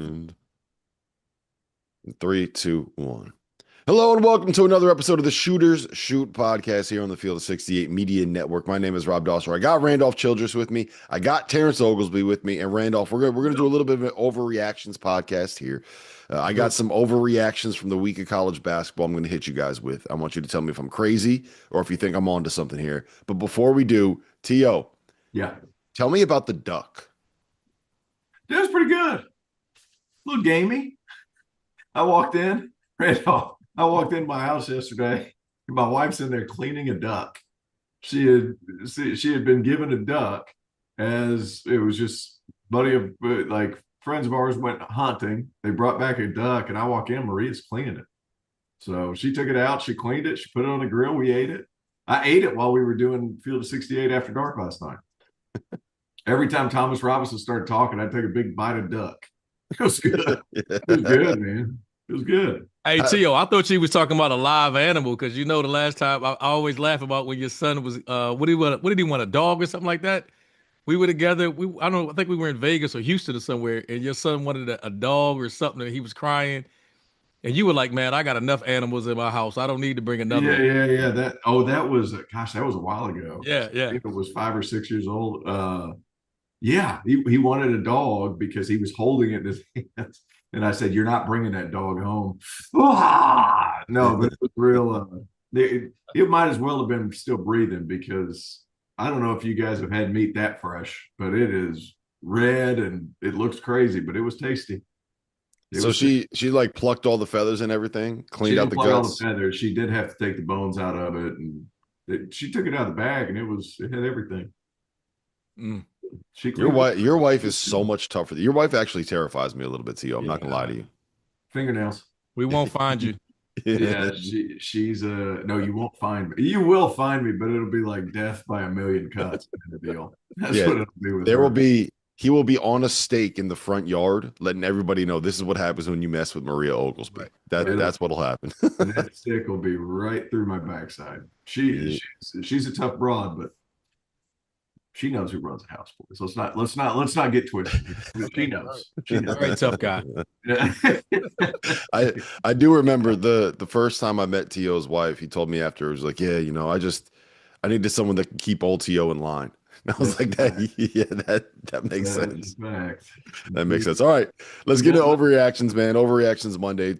And 3, 2, 1. Hello and welcome to another episode of the Shooters Shoot podcast here on the Field of 68 Media Network. My name is Rob Dosser. I got Randolph Childress with me. I got Terrence Oglesby with me. And Randolph, we're gonna do a little bit of an overreactions podcast here. I got some overreactions from the week of college basketball I'm going to hit you guys with. I want you to tell me if I'm crazy or if you think I'm on to something here. But before we do, T.O., Yeah. tell me about the duck. That was pretty good. A little gamey. I walked in, Randolph. I walked in my house yesterday. And my wife's in there cleaning a duck. She had been given a duck as it was just buddy of like friends of ours went hunting. They brought back a duck, and I walk in, Maria's cleaning it. So she took it out, she cleaned it, she put it on the grill, we ate it. I ate it while we were doing Field of 68 after dark last night. Every time Thomas Robinson started talking, I'd take a big bite of duck. It was good. It was good, man. It was good. Hey, Tio, I thought you was talking about a live animal because the last time I always laugh about when your son was what did he want, a dog or something like that? We were together. I think we were in Vegas or Houston or somewhere, and your son wanted a dog or something, and he was crying. And you were like, "Man, I got enough animals in my house. I don't need to bring another one." Yeah. That was that was a while ago. Yeah. I think it was 5 or 6 years old. Yeah, he wanted a dog because he was holding it in his hands. And I said, "You're not bringing that dog home." Ah! No, but it was real. It might as well have been still breathing because I don't know if you guys have had meat that fresh, but it is red and it looks crazy, but it was tasty. So she like plucked all the feathers and everything, cleaned out the pluck all guts. the feathers. She did have to take the bones out of it, and she took it out of the bag, and it had everything. Mm. Your wife is so much tougher. Your wife actually terrifies me a little bit, Tio. I'm not gonna lie to you. Fingernails. We won't find you. Yeah, she's no, you won't find me. You will find me, but it'll be like death by a million cuts kind of deal. That's what it'll be with her. He will be on a stake in the front yard, letting everybody know this is what happens when you mess with Maria Oglesby. That's what'll happen. That stick will be right through my backside. She's a tough broad, but she knows who runs the house, boys. Let's not get twisted. She knows. Very tough guy. I do remember the first time I met T.O.'s wife. He told me after, it was like, yeah, I needed someone that can keep old T.O. in line. And I was like, that makes sense. That makes sense. All right, let's get to overreactions, man. Overreactions Monday.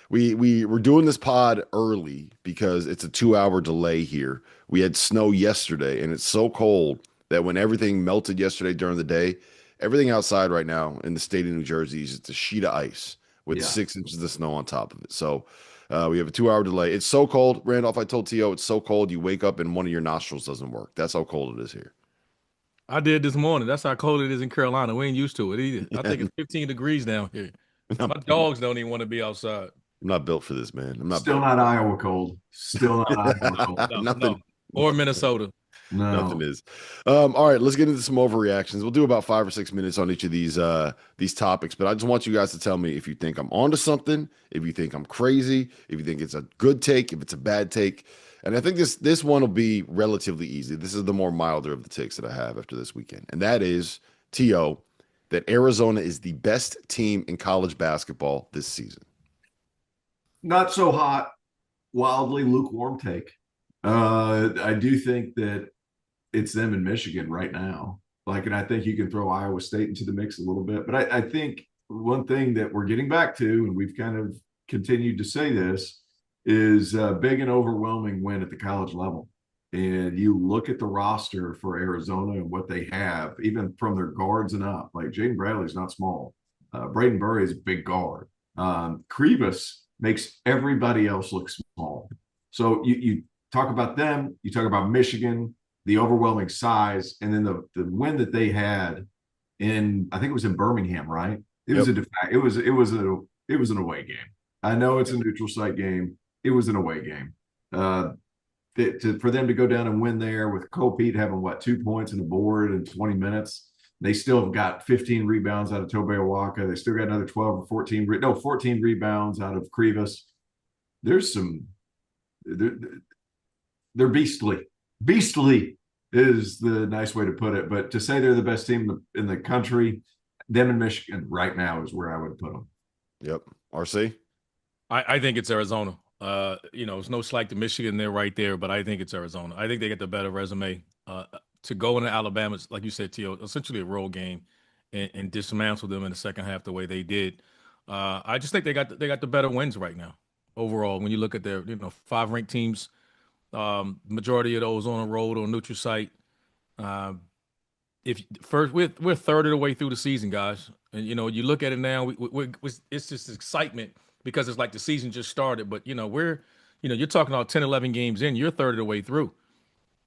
We're doing this pod early because it's a 2-hour delay here. We had snow yesterday, and it's so cold that when everything melted yesterday during the day, everything outside right now in the state of New Jersey is just a sheet of ice with 6 inches of snow on top of it. So we have a 2-hour delay. It's so cold, Randolph. I told T.O. it's so cold you wake up and one of your nostrils doesn't work. That's how cold it is here. I did this morning. That's how cold it is in Carolina. We ain't used to it either. I think it's 15 degrees down here. My dogs don't even want to be outside. I'm not built for this, man. I'm not still not Iowa cold. Still not Iowa cold. Nothing. No. Or Minnesota. No. Nothing is. All right, let's get into some overreactions. We'll do about 5 or 6 minutes on each of these topics, but I just want you guys to tell me if you think I'm onto something, if you think I'm crazy, if you think it's a good take, if it's a bad take. And I think this one will be relatively easy. This is the more milder of the takes that I have after this weekend. And that is, T.O., that Arizona is the best team in college basketball this season. Not so hot, wildly lukewarm take. I do think that it's them in Michigan right now. And I think you can throw Iowa State into the mix a little bit. But I think one thing that we're getting back to, and we've kind of continued to say this, is a big and overwhelming win at the college level. And you look at the roster for Arizona and what they have, even from their guards and up. Like Jaden Bradley's not small. Braden Burry is a big guard. Krivas makes everybody else look small. So you talk about them, you talk about Michigan, the overwhelming size, and then the win that they had in, I think it was in Birmingham, right? It was an away game. I know it's a neutral site game. It was an away game. For them to go down and win there with Cole Pete having 2 points and a board in 20 minutes, they still have got 15 rebounds out of Tobe Awaka. They still got another 14 rebounds out of Krivas. They're beastly. Beastly is the nice way to put it. But to say they're the best team in the country, them in Michigan right now is where I would put them. Yep. RC? I think it's Arizona. It's no slight to Michigan. They're right there, but I think it's Arizona. I think they get the better resume. To go into Alabama, like you said, Tio, essentially a road game, and dismantle them in the second half the way they did. I just think they got the better wins right now overall. When you look at their 5 ranked teams, majority of those on a road or neutral site. If first we're third of the way through the season, guys, and you look at it now, it's just excitement because it's like the season just started. But you're talking about 10, 11 games in, you're third of the way through.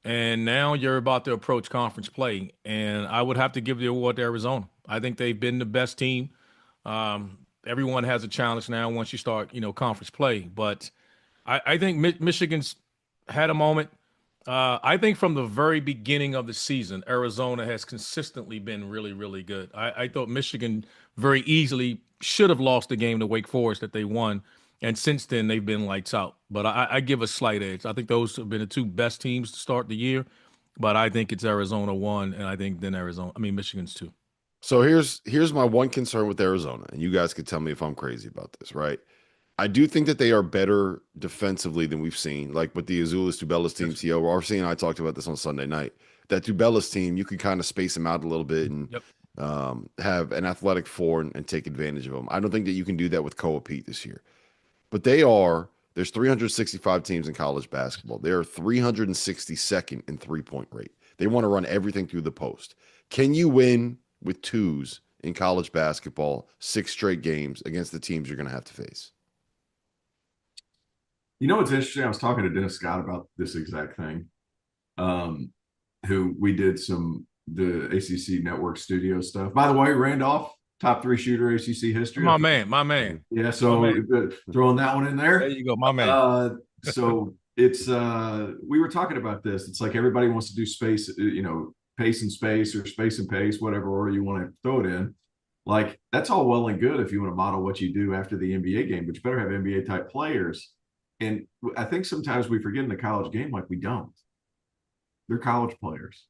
And now you're about to approach conference play. And I would have to give the award to Arizona. I think they've been the best team. Everyone has a challenge now once you start, conference play. But I think Michigan's had a moment. I think from the very beginning of the season, Arizona has consistently been really, really good. I thought Michigan very easily should have lost the game to Wake Forest that they won. And since then, they've been lights out. But I give a slight edge. I think those have been the 2 best teams to start the year. But I think it's Arizona 1, and I think then Michigan's 2. So here's my one concern with Arizona, and you guys could tell me if I'm crazy about this, right? I do think that they are better defensively than we've seen, like with the Azuolas Tubelis team. CEO RC and I talked about this on Sunday night. That Tubelis team, you could kind of space them out a little bit and have an athletic 4 and take advantage of them. I don't think that you can do that with Koa Pete this year. But there's 365 teams in college basketball. They are 362nd in 3-point rate. They want to run everything through the post. Can you win with 2s in college basketball 6 straight games against the teams you're going to have to face? You know what's interesting? I was talking to Dennis Scott about this exact thing, who we did the ACC Network Studio stuff. By the way, Randolph, top 3 shooter ACC history. My man. Yeah, so throwing that one in there. There you go, my man. So it's we were talking about this. It's like everybody wants to do space, pace and space or space and pace, whatever order you want to throw it in. Like, that's all well and good if you want to model what you do after the NBA game, but you better have NBA type players. And I think sometimes we forget in the college game, like, we don't. They're college players.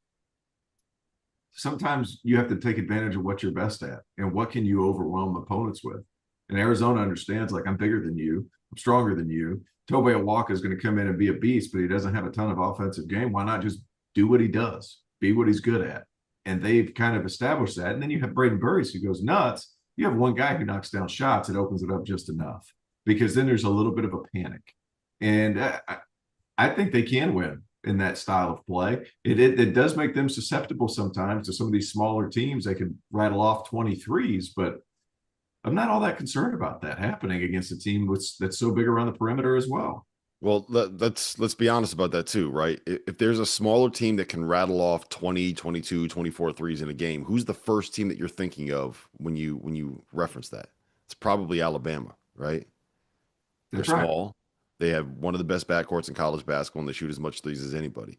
Sometimes you have to take advantage of what you're best at and what can you overwhelm opponents with. And Arizona understands, like, I'm bigger than you. I'm stronger than you. Tobe Awaka is going to come in and be a beast, but he doesn't have a ton of offensive game. Why not just do what he does, be what he's good at? And they've kind of established that. And then you have Braden Burris, who goes nuts. You have one guy who knocks down shots. It opens it up just enough, because then there's a little bit of a panic. And I think they can win in that style of play. It does make them susceptible sometimes to some of these smaller teams. They can rattle off 23s, but I'm not all that concerned about that happening against a team that's so big around the perimeter as well. Well, let's be honest about that too, right? If there's a smaller team that can rattle off 20, 22, 24 threes in a game, who's the first team that you're thinking of when you reference that? It's probably Alabama, right? They're small. They have one of the best backcourts in college basketball, and they shoot as much threes as anybody.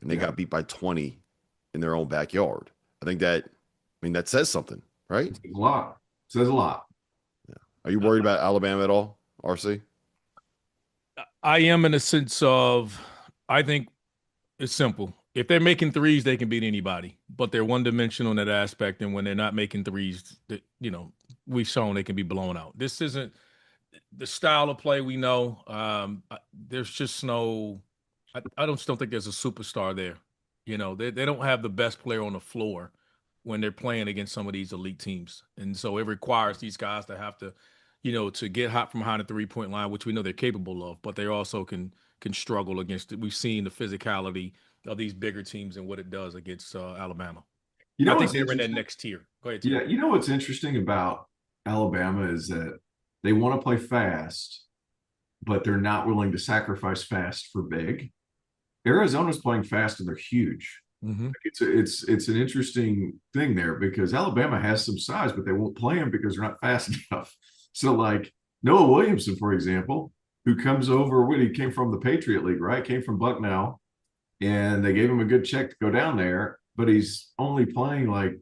And they got beat by 20 in their own backyard. I think that says something, right? It says a lot. It says a lot. Yeah. Are you worried about Alabama at all, RC? I am, in a sense of, I think it's simple. If they're making threes, they can beat anybody, but they're one-dimensional in that aspect. And when they're not making threes, we've shown they can be blown out. This isn't the style of play we know. There's just no, I don't think there's a superstar there. They don't have the best player on the floor when they're playing against some of these elite teams. And so it requires these guys to have to, to get hot from behind the 3-point line, which we know they're capable of, but they also can struggle against it. We've seen the physicality of these bigger teams and what it does against Alabama. I think they're in that next tier. Go ahead, Tim. Yeah, you know what's interesting about Alabama is that they want to play fast, but they're not willing to sacrifice fast for big. Arizona's playing fast and they're huge. Mm-hmm. It's an interesting thing there, because Alabama has some size, but they won't play them because they're not fast enough. So, like Noah Williamson, for example, who comes over when he came from the Patriot League, right? Came from Bucknell, and they gave him a good check to go down there, but he's only playing like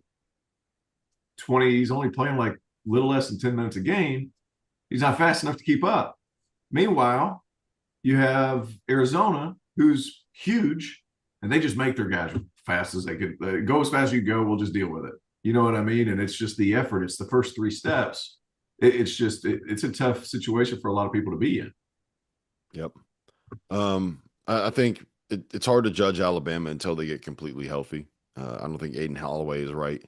20. He's only playing like a little less than 10 minutes a game. He's not fast enough to keep up. Meanwhile, you have Arizona, who's huge, and they just make their guys fast as they could. Go as fast as you go. We'll just deal with it. You know what I mean? And it's just the effort. It's the first 3 steps. It's a tough situation for a lot of people to be in. Yep. I think it's hard to judge Alabama until they get completely healthy. I don't think Aiden Holloway is right.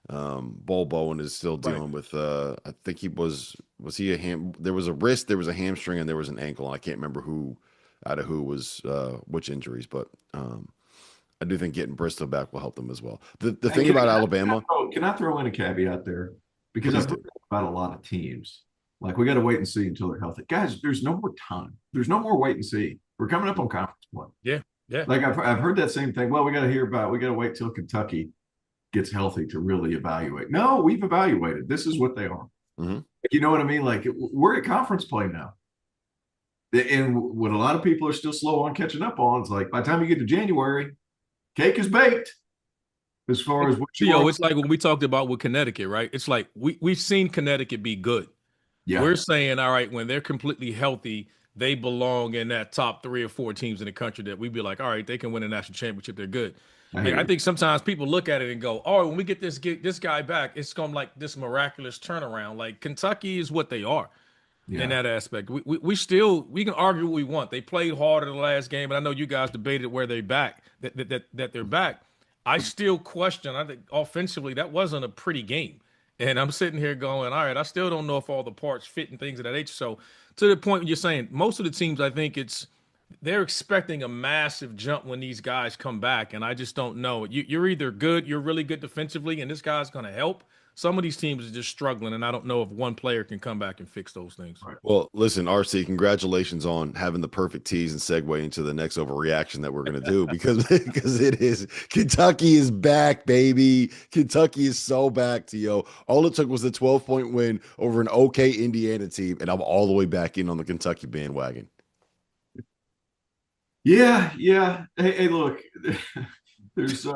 Bol Bowen is still dealing with I think was he there was a wrist, there was a hamstring, and there was an ankle, and I can't remember who out of who was which injuries, but I do think getting Bristol back will help them as well. The thing about Alabama, can I throw in a caveat there? Because I've heard about a lot of teams. Like, we got to wait and see until they're healthy. Guys, there's no more time. There's no more wait and see. We're coming up on conference play. Yeah. Yeah. Like, I've heard that same thing. Well, we got to wait till Kentucky gets healthy to really evaluate. No, we've evaluated. This is what they are. Mm-hmm. You know what I mean? Like, we're at conference play now. And what a lot of people are still slow on catching up on, it's like by the time you get to January, cake is baked. As far as what it's like when we talked about with Connecticut, right? It's like we've seen Connecticut be good. Yeah. We're saying, all right, when they're completely healthy, they belong in that top 3 or 4 teams in the country that we'd be like, all right, they can win a national championship. They're good. I think sometimes people look at it and go, oh, when we get this guy back, it's going to like this miraculous turnaround. Like, Kentucky is what they are in that aspect. We can argue what we want. They played harder the last game, and I know you guys debated where they're back, that they're back. I still question. I think offensively that wasn't a pretty game, and I'm sitting here going, all right, I still don't know if all the parts fit and things of that nature. So to the point you're saying, most of the teams, I think they're expecting a massive jump when these guys come back, and I just don't know. You're either good, you're really good defensively, and this guy's going to help. Some of these teams are just struggling, and I don't know if one player can come back and fix those things. Right. Well, listen, RC, congratulations on having the perfect tease and segue into the next overreaction that we're going to do because it is Kentucky is back, baby. Kentucky is so back, T.O. All it took was a 12-point win over an okay Indiana team, and I'm all the way back in on the Kentucky bandwagon. Yeah. Hey, look, there's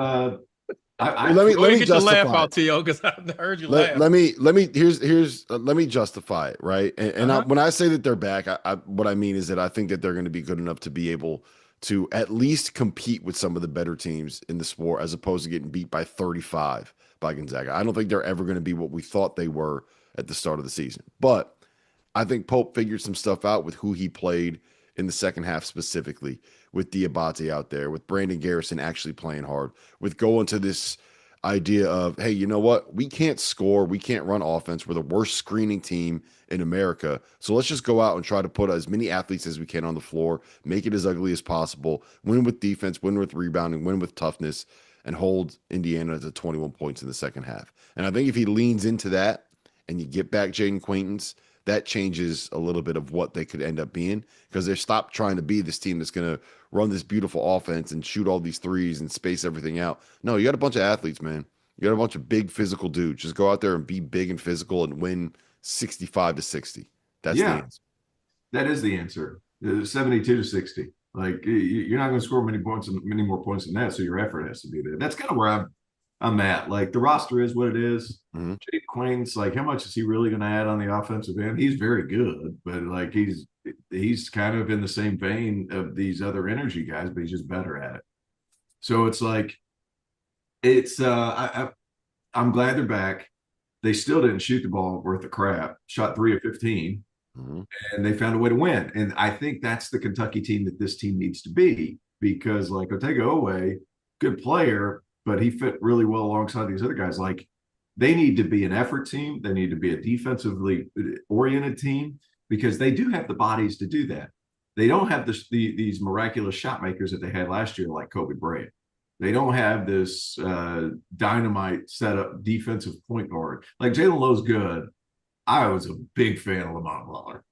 let me get your laugh out, T.O., because I heard you laugh. Let me let me justify it, right? And when I say that they're back, what I mean is that I think that they're going to be good enough to be able to at least compete with some of the better teams in the sport, as opposed to getting beat by 35 by Gonzaga. I don't think they're ever going to be what we thought they were at the start of the season, but I think Pope figured some stuff out with who he played in the second half, specifically with Diabate out there, with Brandon Garrison actually playing hard, with going to this idea of, hey, you know what? We can't score. We can't run offense. We're the worst screening team in America. So let's just go out and try to put as many athletes as we can on the floor, make it as ugly as possible, win with defense, win with rebounding, win with toughness, and hold Indiana to 21 points in the second half. And I think if he leans into that and you get back Jaden Quaintance, that changes a little bit of what they could end up being, because they stopped trying to be this team that's going to run this beautiful offense and shoot all these threes and space everything out. No, you got a bunch of athletes, man. You got a bunch of big physical dudes. Just go out there and be big and physical and win 65-60. That's the answer. That is the answer. 72-60. Like, you're not going to score many more points than that, so your effort has to be there. That's kind of where I'm at. Like, the roster is what it is. Mm-hmm. Jake Quaintance, like, how much is he really going to add on the offensive end? He's very good, but like he's kind of in the same vein of these other energy guys, but he's just better at it. So it's like, I'm glad they're back. They still didn't shoot the ball worth of crap. Shot 3 of 15, and they found a way to win. And I think that's the Kentucky team that this team needs to be, because like Otega-Oweh, good player, but he fit really well alongside these other guys. Like, they need to be an effort team. They need to be a defensively oriented team, because they do have the bodies to do that. They don't have these miraculous shot makers that they had last year, like Kobe Bryant. They don't have this dynamite setup defensive point guard. Like, Jalen Lowe's good. I was a big fan of Lamont Butler.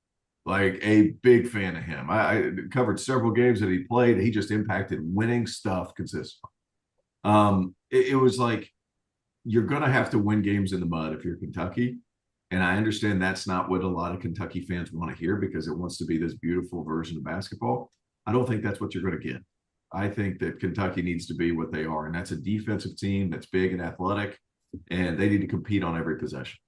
Like, a big fan of him. I covered several games that he played. He just impacted winning stuff consistently. It was like, you're going to have to win games in the mud if you're Kentucky. And I understand that's not what a lot of Kentucky fans want to hear, because it wants to be this beautiful version of basketball. I don't think that's what you're going to get. I think that Kentucky needs to be what they are, and that's a defensive team that's big and athletic, and they need to compete on every possession.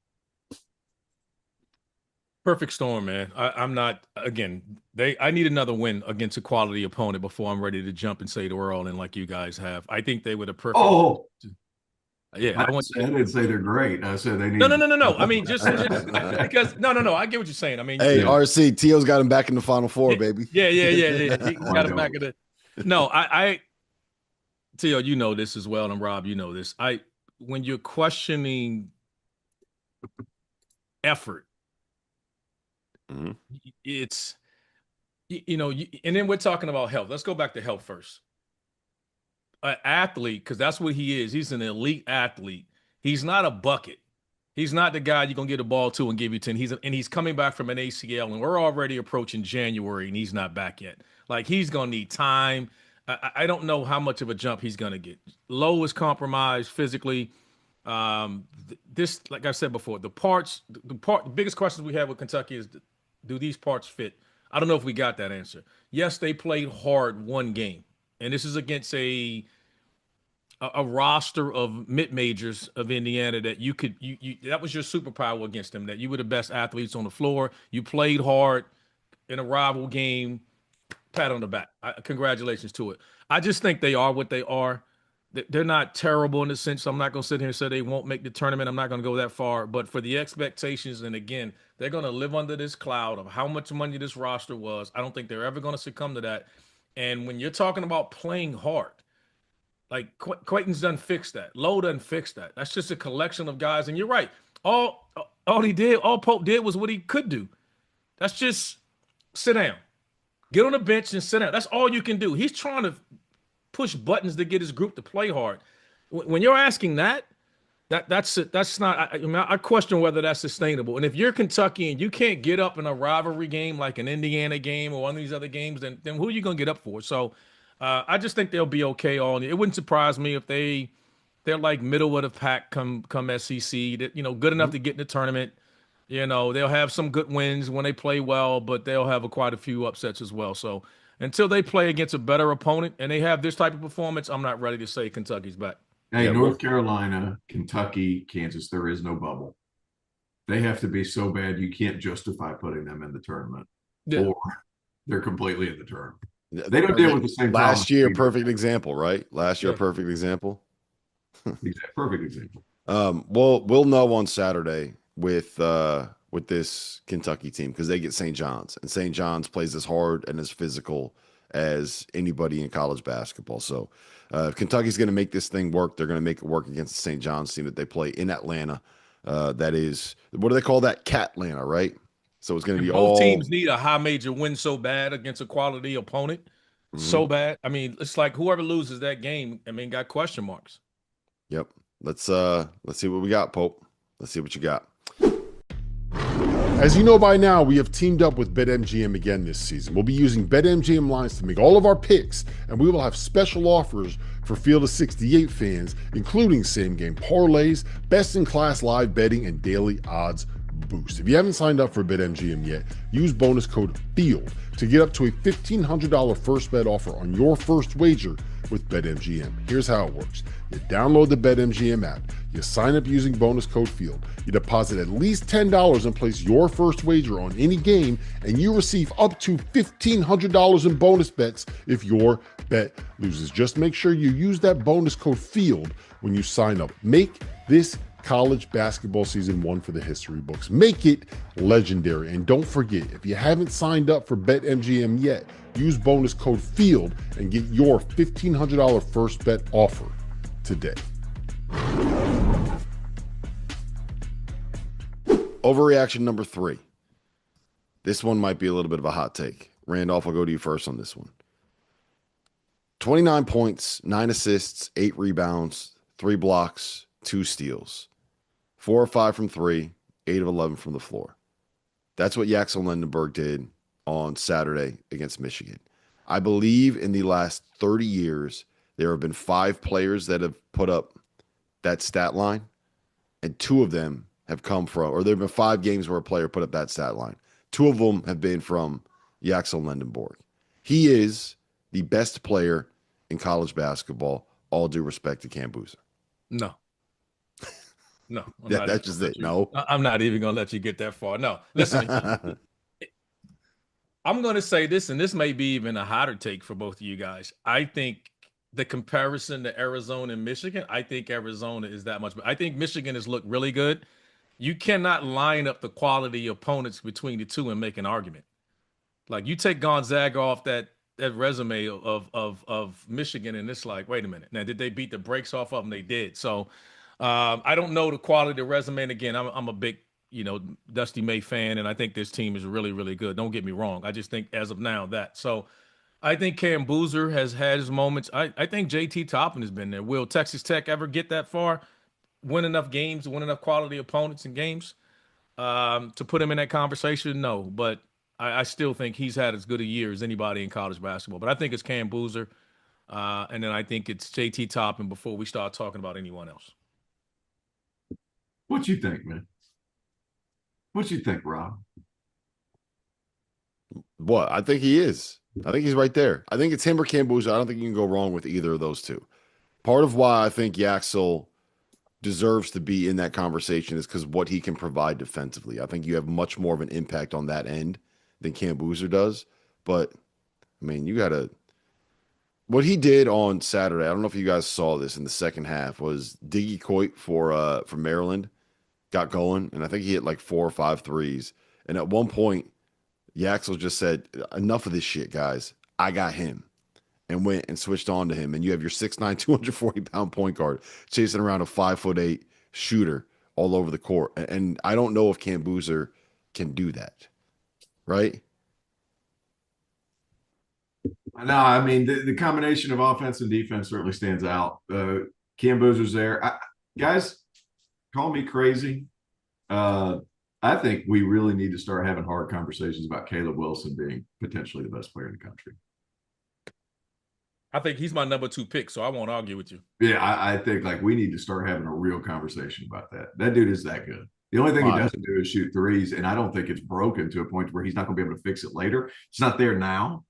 Perfect storm, man. I'm not, again, I need another win against a quality opponent before I'm ready to jump and say the world, and like you guys have. I think they were the perfect. Yeah, I didn't say they're great. I said they need. No. I mean, just because no. I get what you're saying. I mean, Hey, RC, Tio's got him back in the Final Four, baby. Yeah. He got him back in the. No, Tio, you know this as well, and Rob, you know this. When you're questioning effort, it's and then we're talking about health. Let's go back to health first. An athlete, because that's what he is. He's an elite athlete. He's not a bucket. He's not the guy you're gonna get the ball to and give you 10. He's coming back from an ACL, and we're already approaching January, and he's not back yet. Like, he's gonna need time. I don't know how much of a jump he's gonna get. Low is compromised physically. This, like I said before, the biggest questions we have with Kentucky is, do these parts fit? I don't know if we got that answer. Yes, they played hard one game, and this is against a roster of mid-majors of Indiana that you that was your superpower against them, that you were the best athletes on the floor. You played hard in a rival game. Pat on the back. Congratulations to it. I just think they are what they are. They're not terrible in the sense. I'm not going to sit here and say they won't make the tournament. I'm not going to go that far. But for the expectations, and again, they're going to live under this cloud of how much money this roster was. I don't think they're ever going to succumb to that. And when you're talking about playing hard, like Quayton's done fixed that. Lowe done fixed that. That's just a collection of guys. And you're right. All Pope did was what he could do. That's just sit down. Get on the bench and sit down. That's all you can do. He's trying to push buttons to get his group to play hard. When you're asking that's not. I question whether that's sustainable. And if you're Kentucky and you can't get up in a rivalry game like an Indiana game or one of these other games, then who are you going to get up for? So I just think they'll be okay. It wouldn't surprise me if they're like middle of the pack come SEC. That, good enough to get in the tournament. They'll have some good wins when they play well, but they'll have quite a few upsets as well. So until they play against a better opponent and they have this type of performance, I'm not ready to say Kentucky's back. Hey, North Carolina, Kentucky, Kansas, there is no bubble. They have to be so bad you can't justify putting them in the tournament, or they're completely in the tournament. They don't deal with the same problem. Last year, perfect example, right? Last year, perfect example. Perfect example. We'll know on Saturday with this Kentucky team, because they get St. John's, and St. John's plays as hard and as physical as anybody in college basketball. So if Kentucky's going to make this thing work, they're going to make it work against the St. John's team that they play in Atlanta. That is, what do they call that? Catlanta, right? So it's going to be both teams need a high major win so bad against a quality opponent. So bad. I mean, it's like whoever loses that game, got question marks. Yep. Let's see what we got, Pope. Let's see what you got. As you know by now, we have teamed up with BetMGM again this season. We'll be using BetMGM lines to make all of our picks, and we will have special offers for Field of 68 fans, including same-game parlays, best-in-class live betting, and daily odds boost. If you haven't signed up for BetMGM yet, use bonus code FIELD to get up to a $1,500 first bet offer on your first wager with BetMGM. Here's how it works. You download the BetMGM app, you sign up using bonus code FIELD, you deposit at least $10 and place your first wager on any game, and you receive up to $1,500 in bonus bets if your bet loses. Just make sure you use that bonus code FIELD when you sign up. Make this college basketball season one for the history books. Make it legendary. And don't forget, if you haven't signed up for BetMGM yet, use bonus code FIELD and get your $1,500 first bet offer today. Overreaction number 3. This one might be a little bit of a hot take. Randolph, I'll go to you first on this one. 29 points, 9 assists, 8 rebounds, 3 blocks, 2 steals. 4 or 5 from 3, 8 of 11 from the floor. That's what Yaxel Lendeborg did on Saturday against Michigan. I believe in the last 30 years, there have been 5 players that have put up that stat line, and 2 of them have come from, or there have been 5 games where a player put up that stat line. 2 of them have been from Yaxel Lendeborg. He is the best player in college basketball, all due respect to Cam Boozer. No. That's just it. No, I'm not even going to let you get that far. No, listen, I'm going to say this, and this may be even a hotter take for both of you guys. I think the comparison to Arizona and Michigan, I think Arizona is that much. But I think Michigan has looked really good. You cannot line up the quality opponents between the two and make an argument. Like you take Gonzaga off that resume of Michigan, and it's like, wait a minute. Now, did they beat the brakes off of them? They did. So I don't know the quality of the resume. And again, I'm a big, Dusty May fan, and I think this team is really, really good. Don't get me wrong. I just think as of now that. So I think Cam Boozer has had his moments. I think JT Toppin has been there. Will Texas Tech ever get that far? Win enough games, win enough quality opponents and games to put him in that conversation? No, but I still think he's had as good a year as anybody in college basketball. But I think it's Cam Boozer, and then I think it's JT Toppin before we start talking about anyone else. What you think, man? What you think, Rob? What? I think he is. I think he's right there. I think it's him or Cam Boozer. I don't think you can go wrong with either of those two. Part of why I think Yaxel deserves to be in that conversation is because what he can provide defensively. I think you have much more of an impact on that end than Cam Boozer does. But, I mean, you got to – what he did on Saturday, I don't know if you guys saw this in the second half, was Diggy Coit for Maryland got going, and I think he hit like 4 or 5 threes. And at one point, Yaxel just said, enough of this shit, guys. I got him. And went and switched on to him. And you have your 6'9", 240-pound point guard chasing around a 5'8" shooter all over the court. And I don't know if Cam Boozer can do that. Right? No, I mean, the combination of offense and defense certainly stands out. Cam Boozer's there. Guys, call me crazy. I think we really need to start having hard conversations about Caleb Wilson being potentially the best player in the country. I think he's my number 2 pick, so I won't argue with you. Yeah, I think like we need to start having a real conversation about that. That dude is that good. The only thing he doesn't do is shoot threes, and I don't think it's broken to a point where he's not going to be able to fix it later. It's not there now,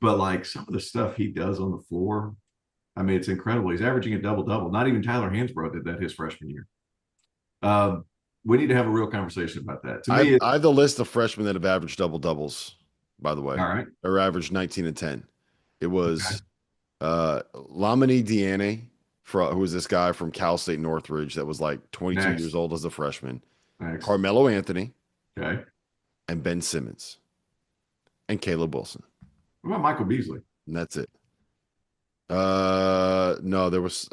but like some of the stuff he does on the floor, I mean, it's incredible. He's averaging a double-double. Not even Tyler Hansbrough did that his freshman year. We need to have a real conversation about that. To me, I have the list of freshmen that have averaged double-doubles, by the way. All right. Or averaged 19 and 10. It was Lamine Diane, who was this guy from Cal State Northridge that was like 22 years old as a freshman. Carmelo Anthony. Okay. And Ben Simmons. And Caleb Wilson. What about Michael Beasley? And that's it. No, there was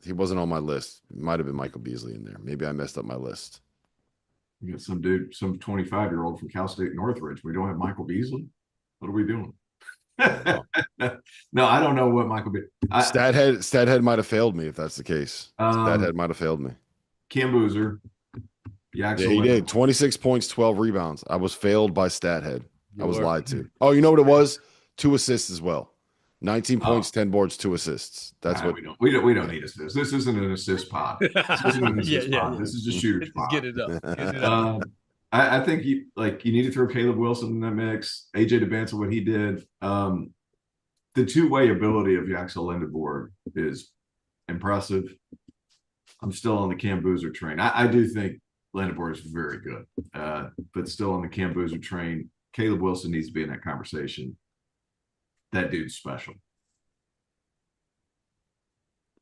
he wasn't on my list. It might have been Michael Beasley in there. Maybe I messed up my list. You got some dude, some 25-year-old from Cal State Northridge. We don't have Michael Beasley. What are we doing? No, I don't know what Michael Beasley. Stathead might have failed me if that's the case. Stathead might have failed me. Cam Boozer. Yeah, he did. 26 points, 12 rebounds. I was failed by Stathead. I was lied to. Oh, you know what it was? 2 assists as well. 19 points, 10 boards, 2 assists. That's what we don't need assists. This isn't an assist pod. This isn't an assist pod. This is a shooter's pod. Get it up. I think you need to throw Caleb Wilson in that mix. AJ DeBanza, what he did. The two-way ability of Yaxel Lendeborg is impressive. I'm still on the Cam Boozer train. I do think Lendeborg is very good, but still on the Cam Boozer train. Caleb Wilson needs to be in that conversation. That dude's special.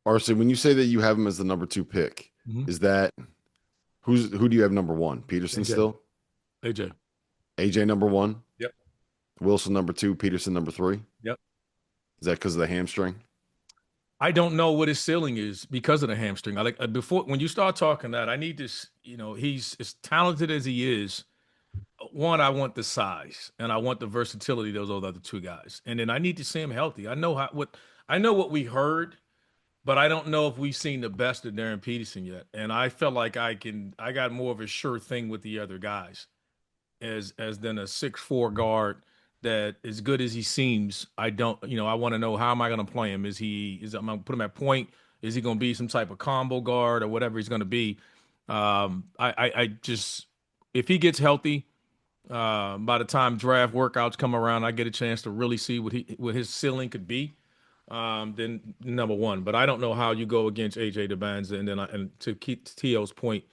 RC, when you say that you have him as the number 2 pick, is that who do you have number 1? Peterson AJ. still? AJ number 1? Yep. Wilson number 2, Peterson number 3? Yep. Is that because of the hamstring? I don't know what his ceiling is because of the hamstring. I like before when you start talking that, I need this, he's as talented as he is. One, I want the size and I want the versatility of those other 2 guys. And then I need to see him healthy. I know what we heard, but I don't know if we've seen the best of Darren Peterson yet. And I felt like I got more of a sure thing with the other guys as than a 6'4" guard that as good as he seems. I want to know, how am I going to play him? I'm going to put him at point? Is he going to be some type of combo guard or whatever he's going to be? If he gets healthy, by the time draft workouts come around, I get a chance to really see what his ceiling could be. Then number 1, but I don't know how you go against AJ DeBanza. And then and to keep T.O.'s point,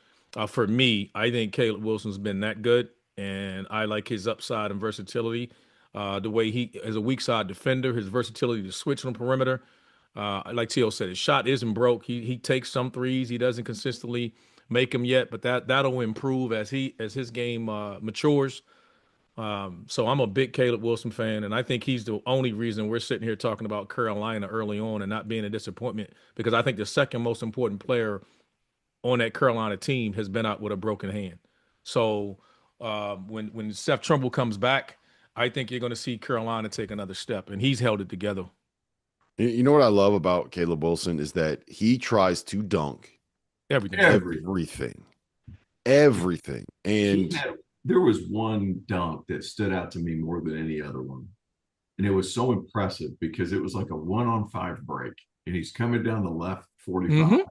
for me, I think Caleb Wilson's been that good, and I like his upside and versatility. The way he is a weak side defender, his versatility to switch on the perimeter, Like Tio said, his shot isn't broke. He takes some threes. He doesn't consistently make them yet, but that'll improve as his game matures. So I'm a big Caleb Wilson fan, and I think he's the only reason we're sitting here talking about Carolina early on and not being a disappointment, because I think the second most important player on that Carolina team has been out with a broken hand. So when Seth Trimble comes back, I think you're going to see Carolina take another step, and he's held it together. You know what I love about Caleb Wilson is that he tries to dunk Everything. everything. And there was one dunk that stood out to me more than any other one. And it was so impressive because it was like a 1-on-5 break. And he's coming down the left 45.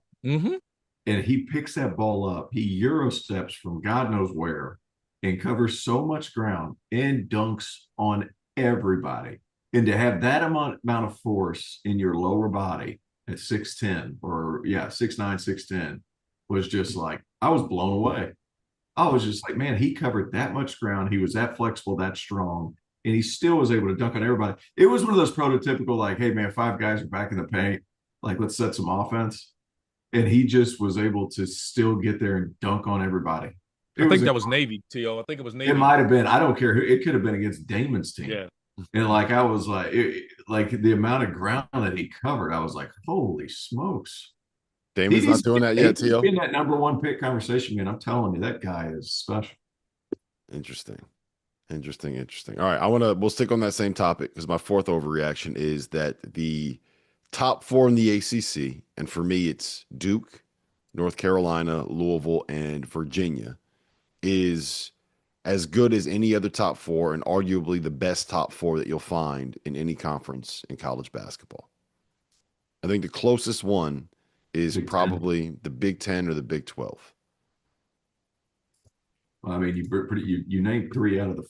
And he picks that ball up. He Euro steps from God knows where and covers so much ground and dunks on everybody. And to have that amount of force in your lower body at 6'10", or 6'9", 6'10", was just like, I was blown away. I was just like, man, he covered that much ground. He was that flexible, that strong, and he still was able to dunk on everybody. It was one of those prototypical, like, hey, man, 5 guys are back in the paint. Like, let's set some offense. And he just was able to still get there and dunk on everybody. I think that was Navy, T.O. I think it was Navy. It might have been. I don't care who. It could have been against Damon's team. Yeah. And like, I was like the amount of ground that he covered, I was like, holy smokes. Damon's not doing that yet, T.O. In that number 1 pick conversation, man, I'm telling you, that guy is special. Interesting. All right, we'll stick on that same topic because my fourth overreaction is that the top 4 in the ACC, and for me, it's Duke, North Carolina, Louisville, and Virginia, is as good as any other top 4 and arguably the best top 4 that you'll find in any conference in college basketball. I think the closest one is probably the Big 10 or the Big 12. Well, I mean, you named 3 out of the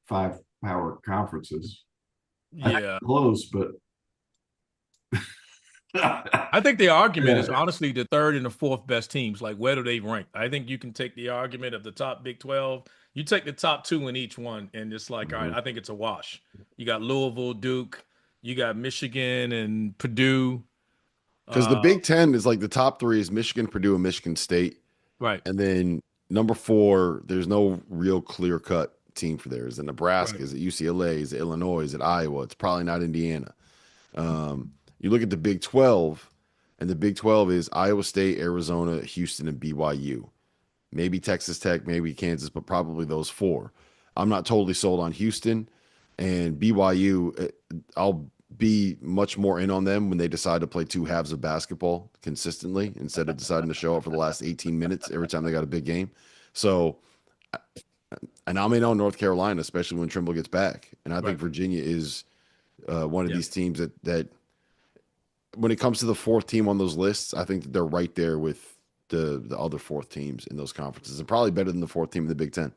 5 power conferences. Yeah, close, but I think the argument is honestly the 3rd and the 4th best teams. Like, where do they rank? I think you can take the argument of the top Big 12. You take the top 2 in each one, and it's like, all right, I think it's a wash. You got Louisville, Duke, you got Michigan and Purdue. Because the Big 10 is like the top 3 is Michigan, Purdue, and Michigan State. Right. And then number 4, there's no real clear-cut team for there. Is it Nebraska? Right. Is it UCLA? Is it Illinois? Is it Iowa? It's probably not Indiana. You look at the Big 12, and the Big 12 is Iowa State, Arizona, Houston, and BYU. Maybe Texas Tech, maybe Kansas, but probably those 4. I'm not totally sold on Houston, and BYU, I'll be much more in on them when they decide to play 2 halves of basketball consistently instead of deciding to show up for the last 18 minutes every time they got a big game. So, and I'm in on North Carolina, especially when Trimble gets back. And I think Virginia is one of these teams that when it comes to the 4th team on those lists, I think that they're right there with the other 4th teams in those conferences, and probably better than the 4th team in the Big 10.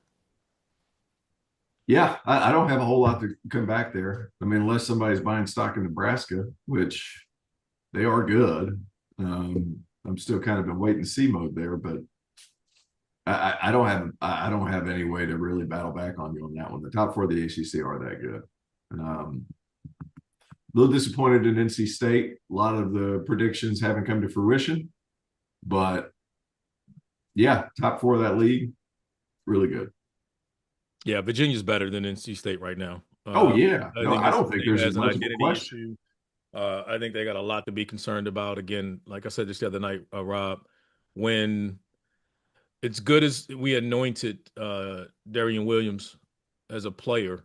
Yeah, I don't have a whole lot to come back there. I mean, unless somebody's buying stock in Nebraska, which they are good. I'm still kind of in wait and see mode there, but I don't have any way to really battle back on you on that one. The top 4 of the ACC are that good. A little disappointed in NC State. A lot of the predictions haven't come to fruition, but yeah, top 4 of that league, really good. Yeah, Virginia's better than NC State right now. Oh yeah, I don't think there's an identity issue. I think they got a lot to be concerned about. Again, like I said just the other night, Rob, when it's good as we anointed Darian Williams as a player,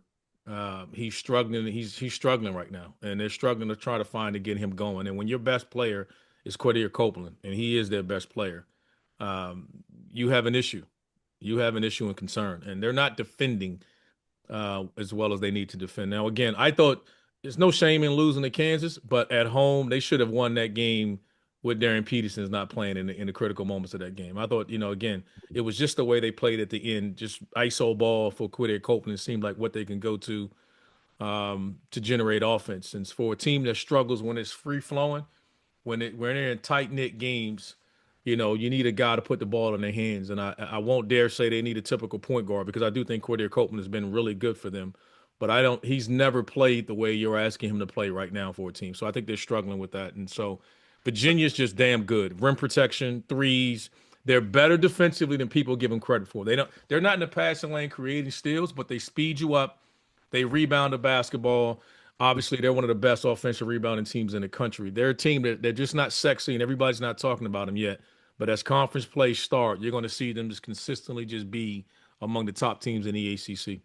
he's struggling. He's struggling right now, and they're struggling to try to find to get him going. And when your best player is Quadir Copeland, and he is their best player, you have an issue. You have an issue and concern, and they're not defending as well as they need to defend. Now, again, I thought there's no shame in losing to Kansas, but at home they should have won that game with Darren Peterson's not playing in the critical moments of that game. I thought, again, it was just the way they played at the end, just ISO ball for Quadir Copeland. It seemed like what they can go to generate offense. And for a team that struggles when it's free flowing, when they're in tight knit games, you need a guy to put the ball in their hands. And I won't dare say they need a typical point guard because I do think Quadir Copeland has been really good for them. but he's never played the way you're asking him to play right now for a team. So I think they're struggling with that. And so Virginia's just damn good. Rim protection, threes. They're better defensively than people give them credit for. They're not in the passing lane creating steals, but they speed you up. They rebound the basketball. Obviously, they're one of the best offensive rebounding teams in the country. They're a team that they're just not sexy, and everybody's not talking about them yet. But as conference play start, you're going to see them just consistently just be among the top teams in the ACC.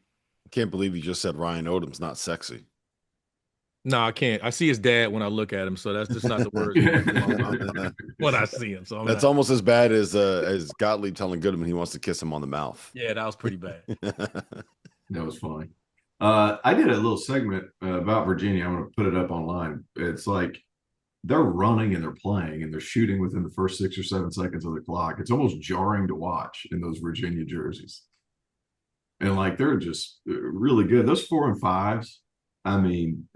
Can't believe you just said Ryan Odom's not sexy. No, I can't. I see his dad when I look at him, so that's just not the word when I see him. So that's almost as bad as Gottlieb telling Goodman he wants to kiss him on the mouth. Yeah, that was pretty bad. That was funny. I did a little segment about Virginia. I'm going to put it up online. It's like they're running and they're playing and they're shooting within the first 6 or 7 seconds of the clock. It's almost jarring to watch in those Virginia jerseys. And like they're just really good. Those 4 and 5s. I mean,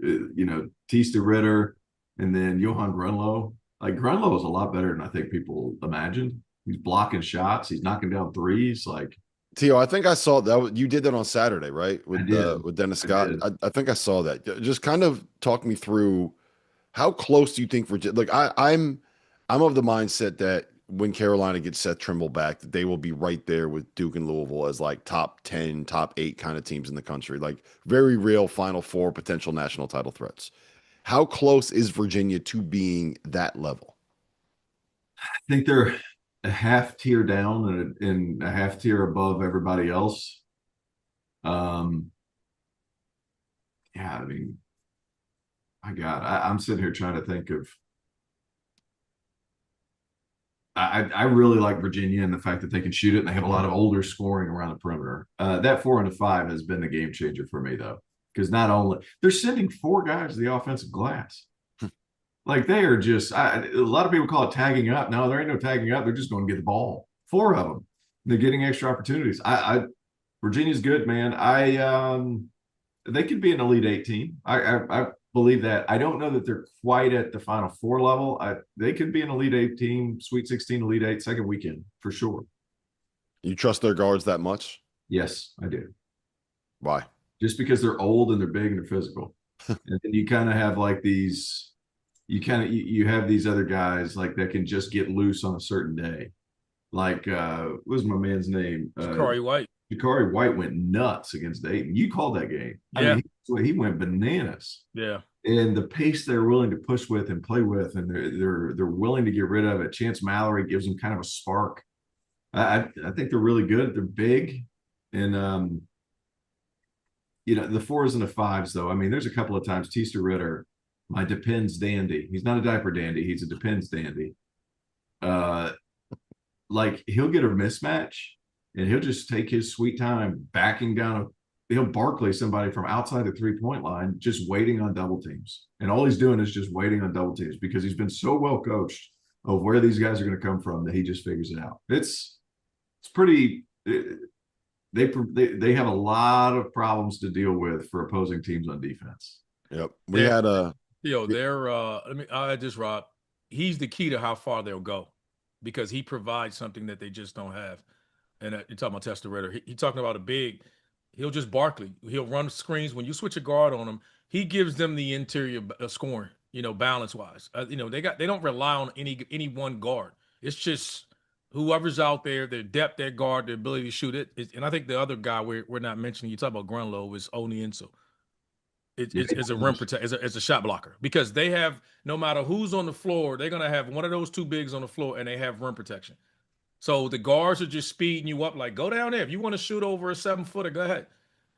Tista Ritter and then Johan Grunlow. Like Grunlow is a lot better than I think people imagined. He's blocking shots. He's knocking down threes. Like Tio, I think I saw that you did that on Saturday, right? With Dennis Scott. I think I saw that. Just kind of talk me through how close do you think Virginia? Like I'm of the mindset that when Carolina gets Seth Trimble back, that they will be right there with Duke and Louisville as like top 10, top 8 kind of teams in the country. Like very real Final Four potential national title threats. How close is Virginia to being that level? I think they're a half tier down and a half tier above everybody else. Yeah, I mean, my God, I'm sitting here trying to think of. I really like Virginia and the fact that they can shoot it and they have a lot of older scoring around the perimeter. That 4 and a 5 has been the game changer for me though, because not only they're sending 4 guys to the offensive glass. Like they are just, a lot of people call it tagging up. No, there ain't no tagging up. They're just going to get the ball. 4 of them. They're getting extra opportunities. Virginia's good, man. They could be an Elite 8 team. I believe that. I don't know that they're quite at the Final Four level. They could be an Elite 8 team, Sweet 16, Elite 8, second weekend for sure. You trust their guards that much? Yes, I do. Why? Just because they're old and they're big and they're physical. And then you kind of have like these. You have these other guys like that can just get loose on a certain day. Like what was my man's name? Ja'Cory White. Ja'Cory White went nuts against Dayton. You called that game. Yeah. I mean, he went bananas. Yeah. And the pace they're willing to push with and play with, and they're willing to get rid of it. Chance Mallory gives them kind of a spark. I think they're really good. They're big, and the 4s and the 5s though. I mean, there's a couple of times Tista Ritter, my depends dandy. He's not a diaper dandy. He's a depends dandy. Like he'll get a mismatch and he'll just take his sweet time backing down. He'll Barkley somebody from outside the 3-point line, just waiting on double teams. And all he's doing is just waiting on double teams because he's been so well coached of where these guys are going to come from that he just figures it out. It's pretty. They have a lot of problems to deal with for opposing teams on defense. Yep. We had a. Rob, he's the key to how far they'll go because he provides something that they just don't have. And you're talking about Testa Ritter. He's talking about a big, he'll just Barkley. He'll run screens. When you switch a guard on him, he gives them the interior scoring, balance wise. They don't rely on any one guard. It's just whoever's out there, their depth, their guard, their ability to shoot it. And I think the other guy we're not mentioning, you talk about Grunlow, is Onienso. It's a rim protect, as a shot blocker because they have, no matter who's on the floor, they're gonna have one of those 2 bigs on the floor and they have rim protection. So the guards are just speeding you up, like go down there. If you want to shoot over a 7-footer, go ahead.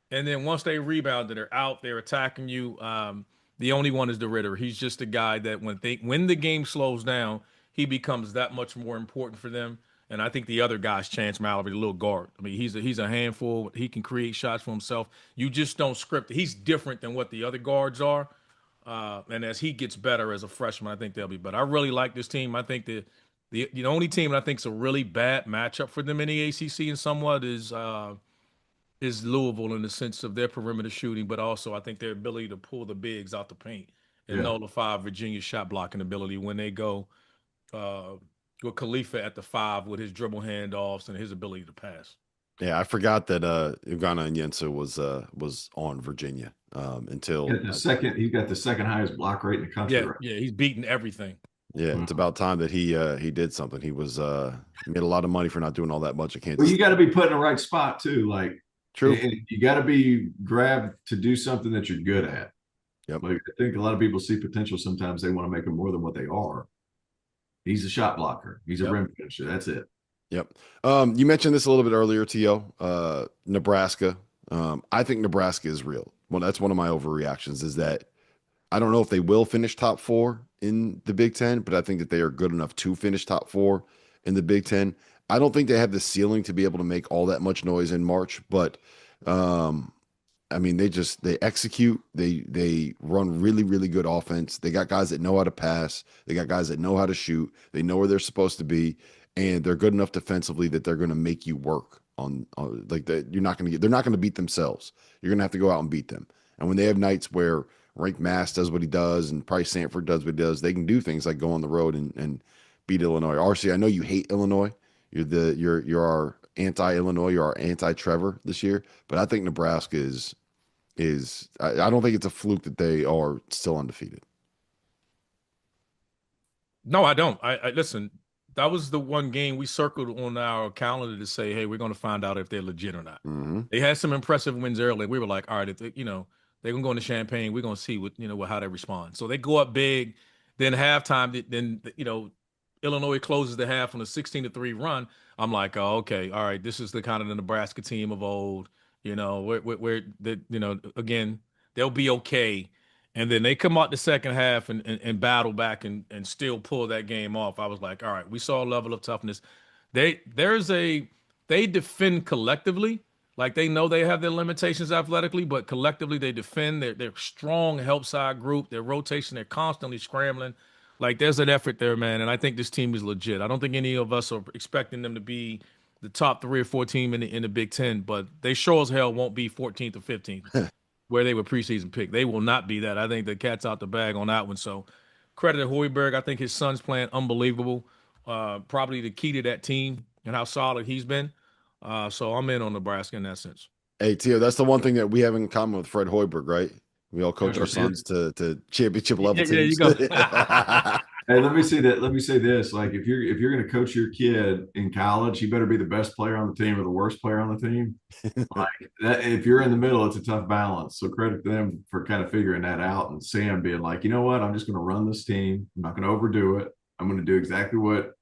And then once they rebound, they're out, they're attacking you. The only one is the Ritter. He's just a guy that when the game slows down, he becomes that much more important for them. And I think the other guy's Chance Mallory, the little guard. I mean, he's a handful. He can create shots for himself. You just don't script it. He's different than what the other guards are. And as he gets better as a freshman, I think they'll be better. I really like this team. I think the only team that I think is a really bad matchup for them in the ACC and somewhat is Louisville in the sense of their perimeter shooting, but also I think their ability to pull the bigs out the paint and nullify Virginia's shot blocking ability when they go with Khalifa at the 5 with his dribble handoffs and his ability to pass. Yeah, I forgot that Ugana Onyenso was on Virginia until He got the second highest block rate in the country. Yeah, right? yeah, he's beating everything. Yeah, it's about time that he did something. He was made a lot of money for not doing all that much at Kansas. Well, you got to be put in the right spot too. Like, true, you got to be grabbed to do something that you're good at. Yep. Like, I think a lot of people see potential. Sometimes they want to make them more than what they are. He's a shot blocker. He's a rim finisher. That's it. Yep. You mentioned this a little bit earlier, T.O. Nebraska. I think Nebraska is real. Well, that's one of my overreactions is that I don't know if they will finish top 4 in the Big Ten, but I think that they are good enough to finish top 4 in the Big Ten. I don't think they have the ceiling to be able to make all that much noise in March, but I mean, they execute. They run really, really good offense. They got guys that know how to pass. They got guys that know how to shoot. They know where they're supposed to be, and they're good enough defensively that they're going to make you work on like that. They're not going to beat themselves. You're going to have to go out and beat them. And when they have nights where Rank Mass does what he does and Price Sanford does what he does, they can do things like go on the road and beat Illinois. RC, I know you hate Illinois. You're our anti-Illinois. You're our anti-Trevor this year. But I think Nebraska is I don't think it's a fluke that they are still undefeated. No, I don't. I listen. That was the one game we circled on our calendar to say, hey, we're going to find out if they're legit or not. Mm-hmm. They had some impressive wins early. We were like, all right, if they, they're going to go into Champaign. We're going to see how they respond. So they go up big. Then halftime, then Illinois closes the half on a 16-3 run. I'm like, oh, okay, all right, this is the kind of the Nebraska team of old. Again, they'll be okay. And then they come out the second half and battle back and still pull that game off. I was like, all right, we saw a level of toughness. They defend collectively. Like they know they have their limitations athletically, but collectively they defend. They're strong help side group. Their rotation, they're constantly scrambling. Like there's an effort there, man. And I think this team is legit. I don't think any of us are expecting them to be the top 3 or 4 team in the Big Ten, but they sure as hell won't be 14th or 15th where they were preseason pick. They will not be that. I think the cat's out the bag on that one. So credit to Hoiberg. I think his son's playing unbelievable. Probably the key to that team and how solid he's been. So I'm in on Nebraska in that sense. Hey, Tio, that's the one thing that we have in common with Fred Hoiberg, right? We all coach our sons to championship level teams. There you go. Hey, let me say this. Like, if you're going to coach your kid in college, you better be the best player on the team or the worst player on the team. Like that, if you're in the middle, it's a tough balance. So credit to them for kind of figuring that out. And Sam being like, you know what? I'm just going to run this team. I'm not going to overdo it. I'm going to do exactly what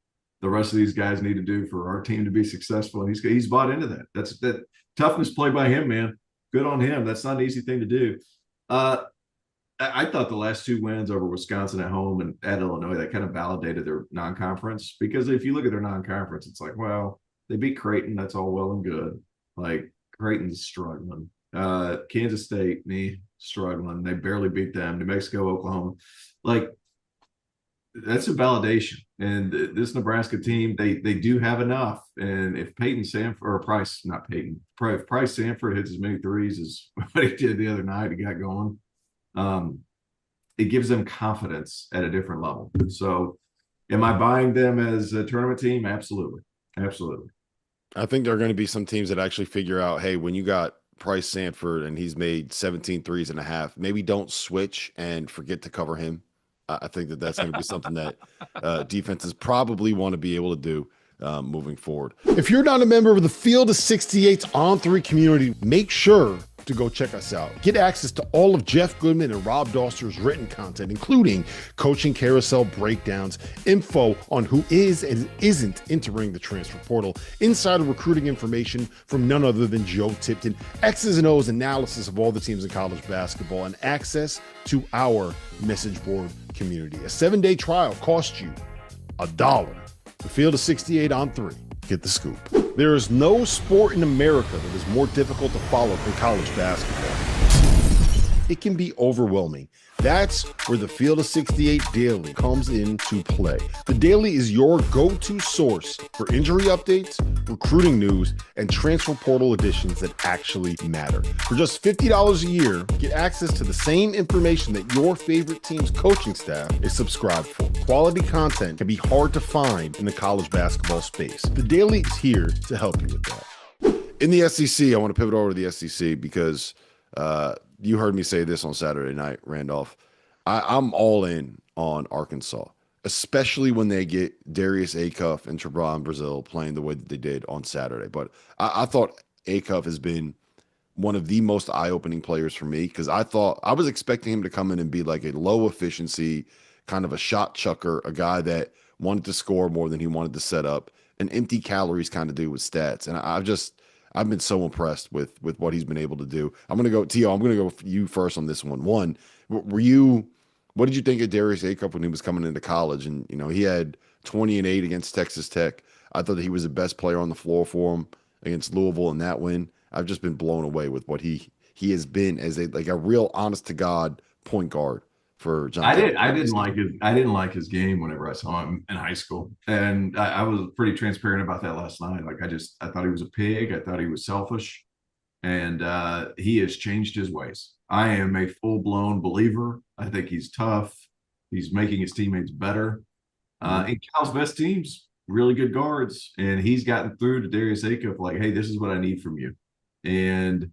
the rest of these guys need to do for our team to be successful. And he's bought into that. That's that toughness play by him, man. Good on him. That's not an easy thing to do. I thought the last 2 wins over Wisconsin at home and at Illinois, that kind of validated their non-conference. Because if you look at their non-conference, it's like, well, they beat Creighton. That's all well and good. Like, Creighton's struggling. Kansas State, struggling. They barely beat them. New Mexico, Oklahoma. Like, that's a validation. And this Nebraska team, they do have enough. And if if Price Sanford hits as many threes as what he did the other night, he got going. It gives them confidence at a different level. So am I buying them as a tournament team? Absolutely. Absolutely. I think there are going to be some teams that actually figure out, hey, when you got Price Sanford and he's made 17 threes and a half, maybe don't switch and forget to cover him. I think that's going to be something that defenses probably want to be able to do moving forward. If you're not a member of the Field of 68's On3 community, make sure to go check us out. Get access to all of Jeff Goodman and Rob Doster's written content, including coaching carousel breakdowns, info on who is and isn't entering the transfer portal, insider recruiting information from none other than Joe Tipton, X's and O's analysis of all the teams in college basketball, and access to our message board community. A 7-day trial costs you $1. The Field of 68 on 3. Get the scoop. There is no sport in America that is more difficult to follow than college basketball. It can be overwhelming. That's where the Field of 68 Daily comes into play. The Daily is your go-to source for injury updates, recruiting news, and transfer portal additions that actually matter. For just $50 a year, get access to the same information that your favorite team's coaching staff is subscribed for. Quality content can be hard to find in the college basketball space. The Daily is here to help you with that. In the SEC, I want to pivot over to the SEC because you heard me say this on Saturday night, Randolph. I'm all in on Arkansas, especially when they get Darius Acuff and Trevon Brazil playing the way that they did on Saturday. But I thought Acuff has been one of the most eye-opening players for me because I was expecting him to come in and be like a low efficiency, kind of a shot chucker, a guy that wanted to score more than he wanted to set up, an empty calories kind of dude with stats. And I've been so impressed with what he's been able to do. I'm gonna go, Tio. I'm gonna go for you first on this one. One, were you? What did you think of Darius Acuff when he was coming into college? And he had 20-8 against Texas Tech. I thought that he was the best player on the floor for him against Louisville in that win. I've just been blown away with what he has been as a real honest to God point guard for John. I didn't like his game whenever I saw him in high school, and I was pretty transparent about that last night. Like I thought he was a pig. I thought he was selfish, and he has changed his ways. I am a full blown believer. I think he's tough. He's making his teammates better. In Cal's best teams, really good guards, and he's gotten through to Darius Acuff like, hey, this is what I need from you. And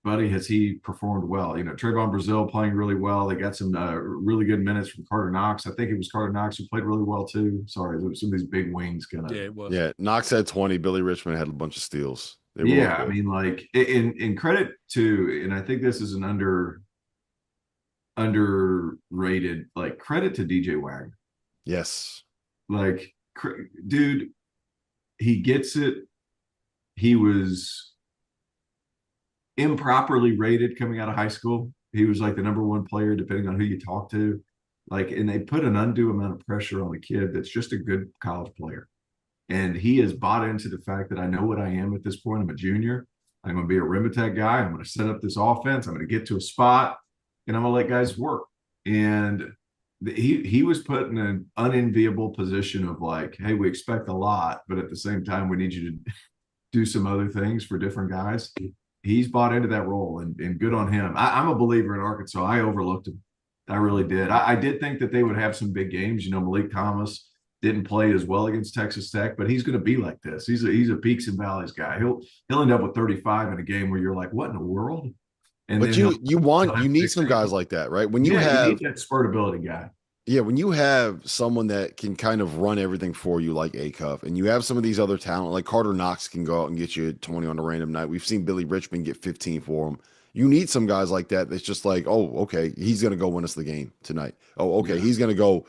buddy, has he performed well? Trevon Brazil playing really well. They got some really good minutes from Carter Knox. I think it was Carter Knox who played really well too. Sorry, there was some of these big wings kind of. Yeah, it was. Yeah, Knox had 20. Billy Richmond had a bunch of steals. Yeah, I mean, like in credit to, and I think this is an underrated, like credit to DJ Wagner. Yes. Like, dude, he gets it. He was improperly rated coming out of high school. He was like the #1 player, depending on who you talk to. Like, and they put an undue amount of pressure on the kid that's just a good college player. And he has bought into the fact that I know what I am at this point. I'm a junior. I'm going to be a rim attack guy. I'm going to set up this offense. I'm going to get to a spot, and I'm going to let guys work. And he was put in an unenviable position of like, hey, we expect a lot, but at the same time, we need you to do some other things for different guys. He's bought into that role, and good on him. I'm a believer in Arkansas. I overlooked him. I really did. I did think that they would have some big games. Malik Thomas didn't play as well against Texas Tech, but he's going to be like this. He's a peaks and valleys guy. He'll end up with 35 in a game where you're like, what in the world? And but you need some guys like that, right? When you have you need that spurtability guy. Yeah, when you have someone that can kind of run everything for you like Acuff, and you have some of these other talent, like Carter Knox can go out and get you 20 on a random night. We've seen Billy Richmond get 15 for him. You need some guys like that that's just like, oh, okay, he's going to go win us the game tonight. Oh, okay, he's going to go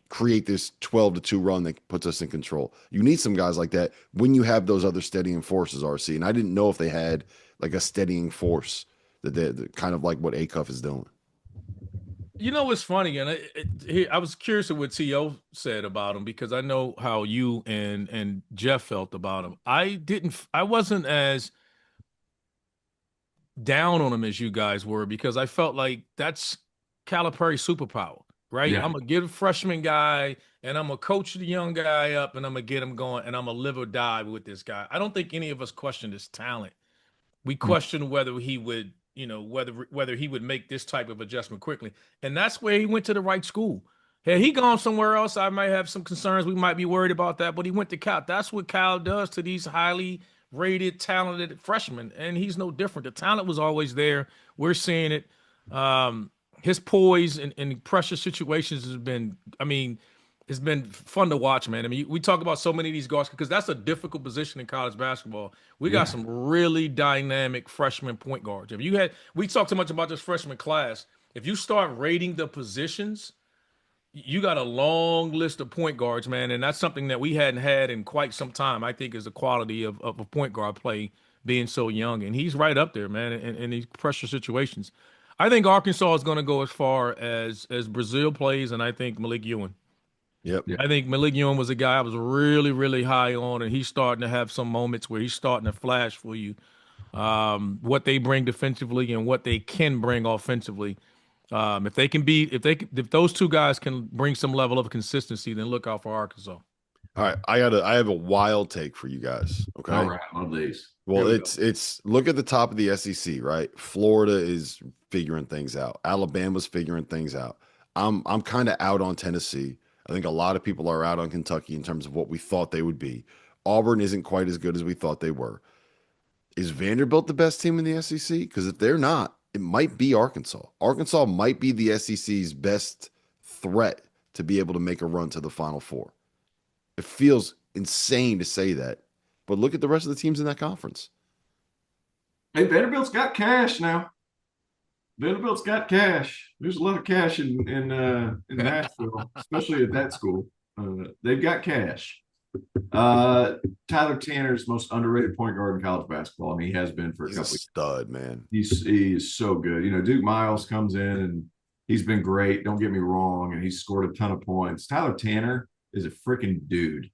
create this 12-2 run that puts us in control. You need some guys like that when you have those other steadying forces, RC. And I didn't know if they had like a steadying force that kind of like what Acuff is doing. What's funny, and I was curious of what T.O. said about him because I know how you and Jeff felt about him. I wasn't as down on him as you guys were because I felt like that's Calipari's superpower, right? Yeah. I'm going to get a freshman guy, and I'm going to coach the young guy up, and I'm going to get him going, and I'm going to live or die with this guy. I don't think any of us questioned his talent. We questioned whether he would whether he would make this type of adjustment quickly. And that's where he went to the right school. Had he gone somewhere else, I might have some concerns. We might be worried about that, but he went to Cal. That's what Cal does to these highly rated, talented freshmen, and he's no different. The talent was always there. We're seeing it. His poise in pressure situations has been, it's been fun to watch, man. We talk about so many of these guards because that's a difficult position in college basketball. We got some really dynamic freshman point guards. We talk so much about this freshman class. If you start rating the positions, you got a long list of point guards, man, and that's something that we hadn't had in quite some time. I think is the quality of a point guard play being so young, and he's right up there, man, in these pressure situations. I think Arkansas is going to go as far as Brazil plays, and I think Malik Ewing. Yep. I think Malik Ewing was a guy I was really, really high on, and he's starting to have some moments where he's starting to flash for you what they bring defensively and what they can bring offensively. If those two guys can bring some level of consistency, then look out for Arkansas. All right, I have a wild take for you guys. Okay. All right, on these. Well, it's look at the top of the SEC, right? Florida is figuring things out. Alabama's figuring things out. I'm kind of out on Tennessee. I think a lot of people are out on Kentucky in terms of what we thought they would be. Auburn isn't quite as good as we thought they were. Is Vanderbilt the best team in the SEC? Because if they're not, it might be Arkansas. Arkansas might be the SEC's best threat to be able to make a run to the Final Four. It feels insane to say that, but look at the rest of the teams in that conference. Hey, Vanderbilt's got cash now. Vanderbilt's got cash. There's a lot of cash in Nashville, especially at that school. They've got cash. Tyler Tanner's most underrated point guard in college basketball, and he has been for a couple of years. Stud, man. He is so good. You know, Duke Miles comes in and he's been great. Don't get me wrong, and he's scored a ton of points. Tyler Tanner is a freaking dude.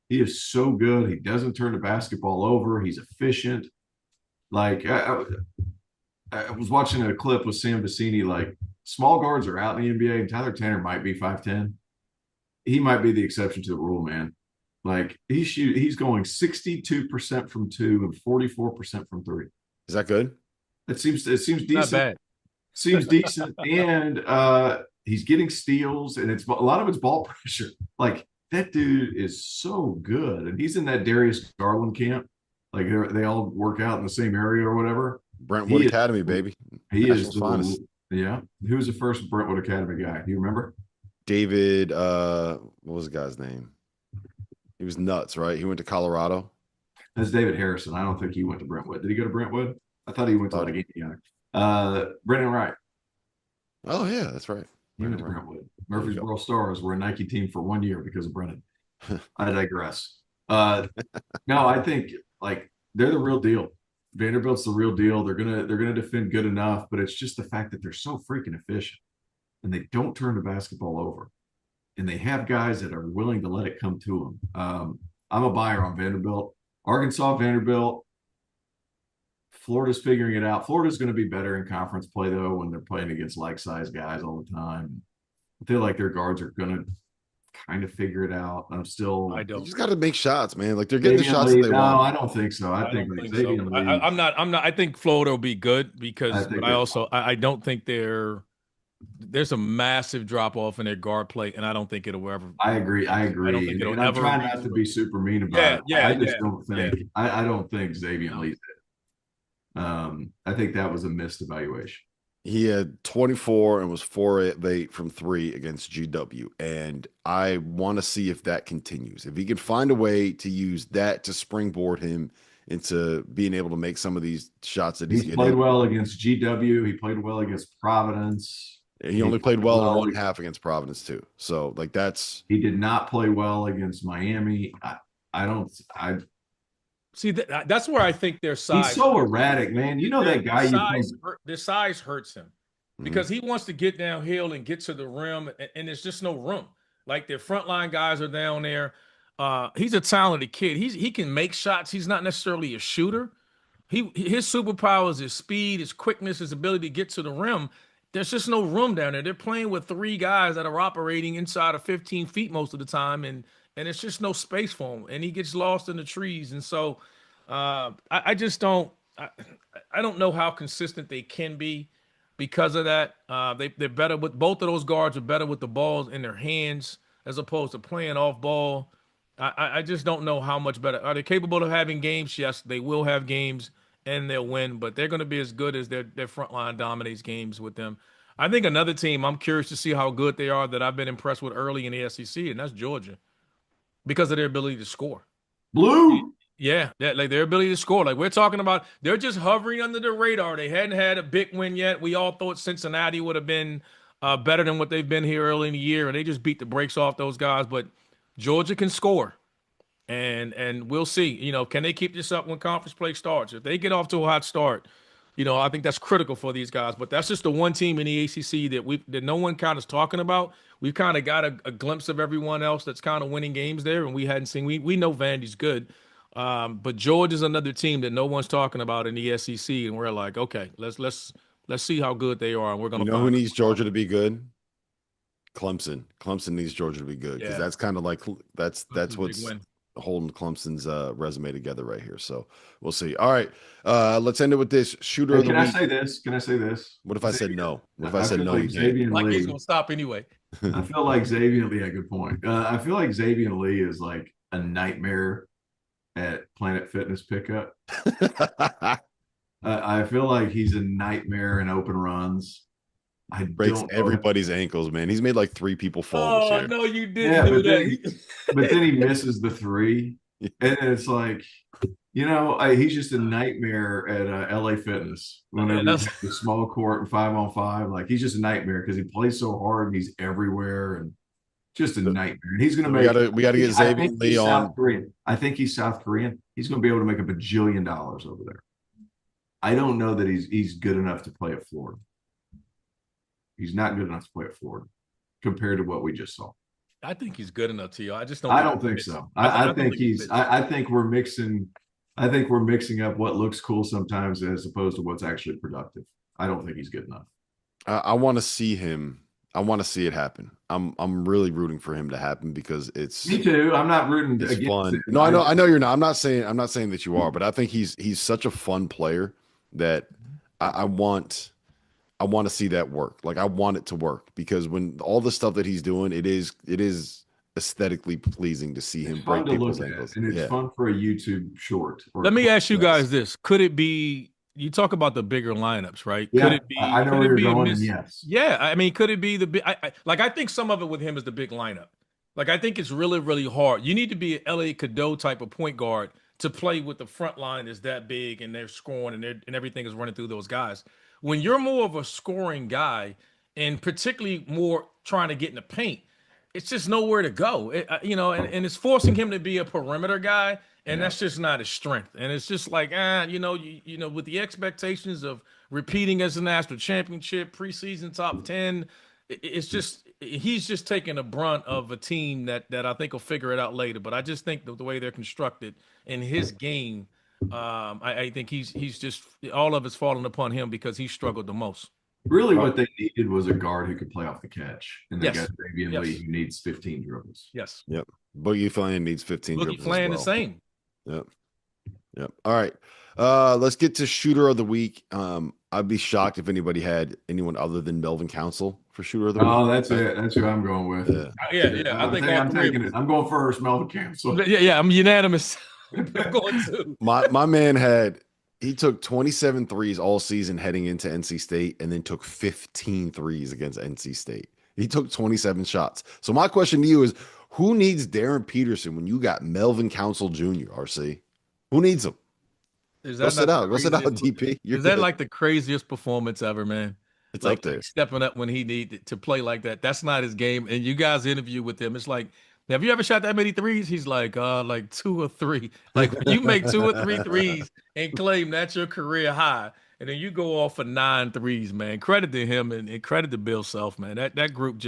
He is so good. He doesn't turn the basketball over. He's efficient. Like I was watching a clip with Sam Vecini. Like small guards are out in the NBA, and Tyler Tanner might be 5'10". He might be the exception to the rule, man. Like he's going 62% from 2 and 44% from 3. Is that good? It seems decent. Not bad. Seems decent, and he's getting steals, and it's a lot of it's ball pressure. Like that dude is so good, and he's in that Darius Garland camp. Like they all work out in the same area or whatever. Brentwood Academy, baby. He is the finest. Yeah. Who was the first Brentwood Academy guy? Do you remember? David, what was the guy's name? He was nuts, right? He went to Colorado. That's David Harrison. I don't think he went to Brentwood. Did he go to Brentwood? I thought he went to like Indiana. Brendan Wright. Oh, yeah, that's right. He went to Brentwood. Murfreesboro Stars were a Nike team for 1 year because of Brendan. I digress. No, I think like they're the real deal. Vanderbilt's the real deal. They're gonna defend good enough, but it's just the fact that they're so freaking efficient and they don't turn the basketball over. And they have guys that are willing to let it come to them. I'm a buyer on Vanderbilt. Arkansas, Vanderbilt. Florida's figuring it out. Florida's going to be better in conference play, though, when they're playing against like-sized guys all the time. I feel like their guards are going to kind of figure it out. I don't. You just got to make shots, man. Like they're getting the shots that they want. No, I don't think so. I think so. I'm not. I think Florida will be good because, but I don't think there's a massive drop off in their guard play, and I don't think it'll ever. I agree. I don't think it'll ever. I'm trying not to be super mean about it. I just don't think. I don't think Xavier Lee's it. I think that was a missed evaluation. He had 24 and was 4 of 8 from 3 against GW, and I want to see if that continues. If he can find a way to use that to springboard him into being able to make some of these shots that he's played well against GW. He played well against Providence. He only played well in one half against Providence too. So like he did not play well against Miami. I see that's where I think their size. He's so erratic, man. You know that guy. Their size hurts him because he wants to get downhill and get to the rim, and there's just no room. Like their frontline guys are down there. He's a talented kid. He can make shots. He's not necessarily a shooter. His superpower is his speed, his quickness, his ability to get to the rim. There's just no room down there. They're playing with 3 guys that are operating inside of 15 feet most of the time, and it's just no space for him. And he gets lost in the trees. And so I just don't – I don't know how consistent they can be because of that. They're better with – both of those guards are better with the balls in their hands as opposed to playing off ball. I just don't know how much better. Are they capable of having games? Yes, they will have games. And they'll win, but they're going to be as good as their front line dominates games with them. I think another team I'm curious to see how good they are that I've been impressed with early in the SEC, and that's Georgia, because of their ability to score. Blue, yeah, like their ability to score. Like we're talking about, they're just hovering under the radar. They hadn't had a big win yet. We all thought Cincinnati would have been better than what they've been here early in the year, and they just beat the brakes off those guys. But Georgia can score. And we'll see, can they keep this up when conference play starts? If they get off to a hot start, I think that's critical for these guys. But that's just the one team in the ACC that no one kind of is talking about. We've kind of got a glimpse of everyone else that's kind of winning games there, and we hadn't seen. We know Vandy's good, but Georgia's another team that no one's talking about in the SEC, and we're like, okay, let's see how good they are, and we're gonna. Who needs Georgia to be good? Clemson. Clemson needs Georgia to be good because that's kind of like that's what's holding Clemson's resume together right here. So we'll see. All right. Let's end it with this shooter of the week. Can I say this? What if I said no? What if I said no? Like Xavier Like Lee, he's gonna stop anyway. I feel like Xavier Lee, good point. I feel like Xavier Lee is like a nightmare at Planet Fitness pickup. I feel like he's a nightmare in open runs. I Breaks don't know. everybody's ankles, man. He's made like 3 people fall this Oh year. no, you didn't Yeah, do but that. but then he misses the 3, and it's like, he's just a nightmare at LA Fitness. Whenever Yeah, he's at the small court and 5-on-5, like he's just a nightmare because he plays so hard and he's everywhere and just a nightmare. And he's going to So make. we gotta get I Xavier think Lee he's on. South Korean. I think he's South Korean. He's going to be able to make $1 bajillion over there. I don't know that he's good enough to play at Florida. He's not good enough to play at Florida compared to what we just saw. I think he's good enough to you. I just don't. I don't think so. I think he's. I think we're mixing. I think we're mixing up what looks cool sometimes as opposed to what's actually productive. I don't think he's good enough. I want to see him. I want to see it happen. I'm really rooting for him to happen because it's Me too. I'm not rooting it's against fun. it. No, I know you're not. I'm not saying that you are, but I think he's such a fun player that I want to see that work. Like I want it to work because when all the stuff that he's doing, it is aesthetically pleasing to see him break people's ankles. And it's fun for a YouTube short. Let me ask you guys this: could it be? You talk about the bigger lineups, right? Yeah, could it be? I know could where it you're be going, and yes. Yeah, I mean, could it be the big? I think some of it with him is the big lineup. Like I think it's really, really hard. You need to be an LA Cadeau type of point guard to play with the front line is that big and they're scoring and everything is running through those guys. When you're more of a scoring guy and particularly more trying to get in the paint, it's just nowhere to go. And it's forcing him to be a perimeter guy, and that's just not his strength. And it's just like, with the expectations of repeating as a national championship, preseason top 10, it's just he's just taking a brunt of a team that I think will figure it out later. But I just think the way they're constructed in his game, I think he's just all of it's falling upon him because he struggled the most. Really, what they needed was a guard who could play off the catch, and they got Davian Lee, who needs 15 dribbles. Yes. Yep. Boogie Flan needs 15 dribbles. Boogie Flan the same. Yep. All right. Let's get to shooter of the week. I'd be shocked if anybody had anyone other than Melvin Council for shooter of the week. Oh, that's it. That's who I'm going with. Yeah. I think I'm taking it. I'm going first, Melvin Council. Yeah. I'm unanimous. I'm going to. My man he took 27 threes all season heading into NC State and then took 15 threes against NC State. He took 27 shots. So my question to you is, who needs Darren Peterson when you got Melvin Council Jr., RC? Who needs him? Go sit out, DP. Is that like the craziest performance ever, man? It's like up there. Stepping up when he needed to play like that. That's not his game. And you guys interview with him. It's like, have you ever shot that many threes? He's like 2 or 3. Like when you make 2 or 3 threes and claim that's your career high, and then you go off for 9 threes, man. Credit to him and credit to Bill Self, man. That group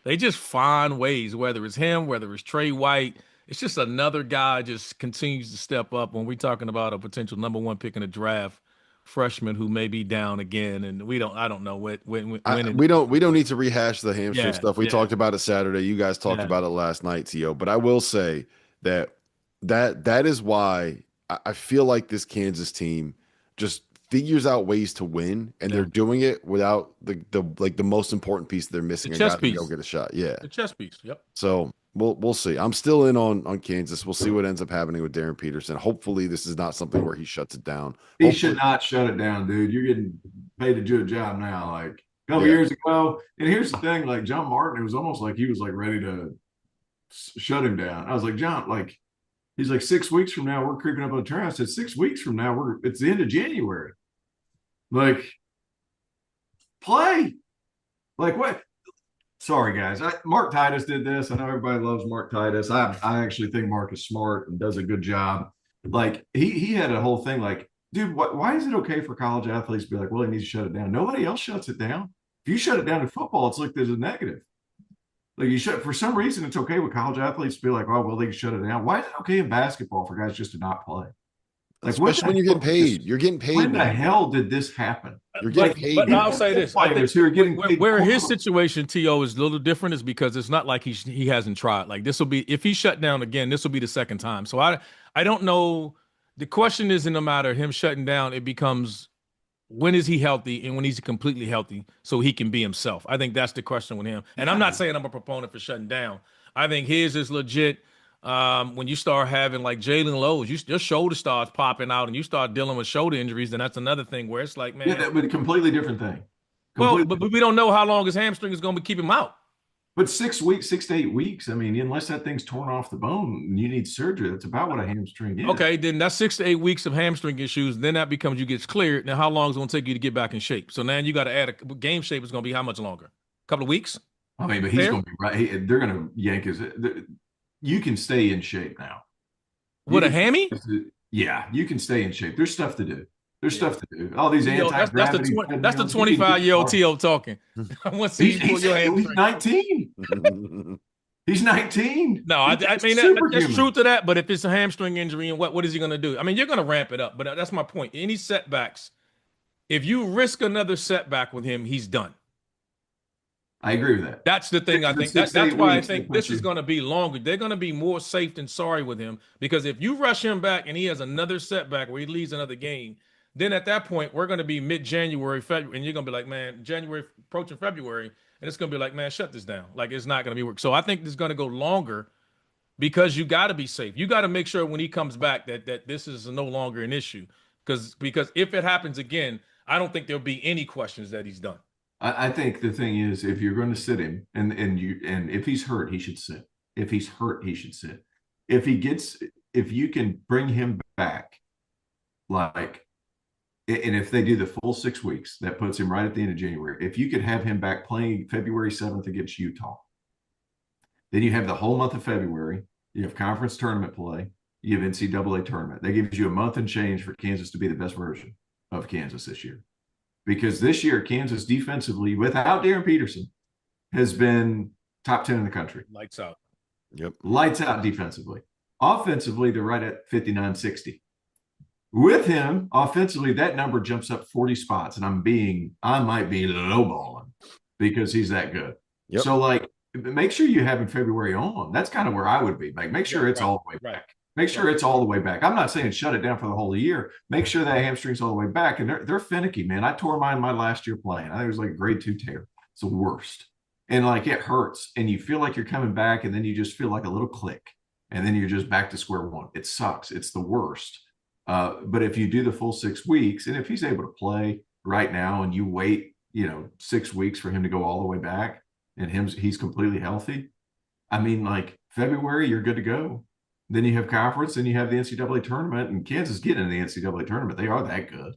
they just find ways, whether it's him, whether it's Trey White. It's just another guy just continues to step up when we're talking about a potential #1 pick in the draft, freshman who may be down again, and I don't know when we don't need to rehash the hamstring stuff. We talked about it Saturday. You guys talked about it last night, T.O. But I will say that is why I feel like this Kansas team just figures out ways to win, and they're doing it without the most important piece they're missing. The chess piece. Go get a shot. Yeah, the chess piece. Yep. So we'll see. I'm still in on Kansas. We'll see what ends up happening with Darren Peterson. Hopefully, this is not something where he shuts it down. He should not shut it down, dude. You're getting paid to do a job now. Like a couple years ago, and here's the thing: like John Martin, it was almost like he was like ready to shut him down. I was like, John, like he's like 6 weeks from now we're creeping up on the turn. I said 6 weeks from now it's the end of January. Like play, like what? Sorry, guys. Mark Titus did this. I know everybody loves Mark Titus. I actually think Mark is smart and does a good job. Like he had a whole thing like, dude, why is it okay for college athletes to be like, well, he needs to shut it down? Nobody else shuts it down. If you shut it down in football, it's like there's a negative. Like for some reason, it's okay with college athletes to be like, oh, well, they can shut it down. Why is it okay in basketball for guys just to not play? Like, especially when you're getting paid. You're getting paid. When the hell did this happen? You're getting paid. But I'll say this: I think where his situation, To, is a little different is because it's not like he hasn't tried. Like this will be if he shut down again, this will be the second time. So I don't know. The question isn't no matter him shutting down. It becomes when is he healthy and when he's completely healthy so he can be himself. I think that's the question with him. And I'm not saying I'm a proponent for shutting down. I think his is legit. when you start having like Jalen Lowe's, your shoulder starts popping out and you start dealing with shoulder injuries, then that's another thing where it's like, man. Yeah, that would be a completely different thing. Well, but we don't know how long his hamstring is going to keep him out. But 6 weeks, 6 to 8 weeks. I mean, unless that thing's torn off the bone and you need surgery, that's about what a hamstring is. Okay, then that's 6 to 8 weeks of hamstring issues. Then that becomes you gets cleared. Now, how long is it going to take you to get back in shape? So now you got to add a game shape is going to be how much longer? A couple of weeks? I mean, but he's going to be right. They're going to yank his. You can stay in shape now. With a hammy? Yeah, you can stay in shape. There's stuff to do. There's stuff to do. All these anti-gravity. That's the 25-year-old T.O. talking. I want to see you pull your hamstring. He's 19. He's 19. No, I mean, there's truth to that. But if it's a hamstring injury, and what is he going to do? I mean, you're going to ramp it up. But that's my point. Any setbacks, if you risk another setback with him, he's done. I agree with that. That's the thing. I think that's why I think this is going to be longer. They're going to be more safe than sorry with him, because if you rush him back and he has another setback where he leaves another game, then at that point we're going to be mid-January, February, and you're going to be like, man, January approaching February, and it's going to be like, man, shut this down. Like, it's not going to be work. So I think this is going to go longer because you got to be safe. You got to make sure when he comes back that this is no longer an issue, because if it happens again, I don't think there'll be any questions that he's done. I think the thing is, if you're going to sit him and if he's hurt, he should sit. If he's hurt, he should sit. If you can bring him back, and if they do the full 6 weeks, that puts him right at the end of January. If you could have him back playing February 7th against Utah, then you have the whole month of February. You have conference tournament play. You have NCAA tournament. That gives you a month and change for Kansas to be the best version of Kansas this year. Because this year, Kansas defensively, without Darren Peterson, has been top 10 in the country. Lights out. Yep. Lights out defensively. Offensively, they're right at 59-60. With him, offensively, that number jumps up 40 spots. And I might be lowballing because he's that good. Yep. So, make sure you have in February on. That's kind of where I would be. Make sure it's all the way back. Make sure it's all the way back. I'm not saying shut it down for the whole year. Make sure that hamstring's all the way back. And they're finicky, man. I tore mine my last year playing. I think it was like a grade 2 tear. It's the worst. And it hurts. And you feel like you're coming back, and then you just feel like a little click. And then you're just back to square one. It sucks. It's the worst. But if you do the full 6 weeks, and if he's able to play right now and you wait, 6 weeks for him to go all the way back and he's completely healthy, I mean, February, you're good to go. Then you have conference, then you have the NCAA tournament, and Kansas getting in the NCAA tournament. They are that good.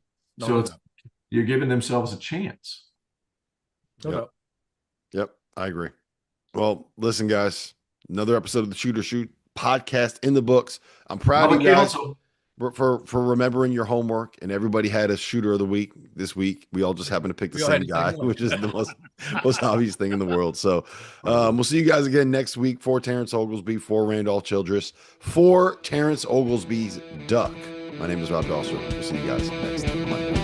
You're giving themselves a chance. Yep, I agree. Well, listen, guys, another episode of the Shoot or Shoot podcast in the books. I'm proud of you guys for remembering your homework, and everybody had a shooter of the week this week. We all just happened to pick the same guy, which is the most obvious thing in the world. So we'll see you guys again next week. For Terrence Oglesby, for Randolph Childress, for Terrence Oglesby's Duck. My name is Rob Dawson. We'll see you guys next Monday.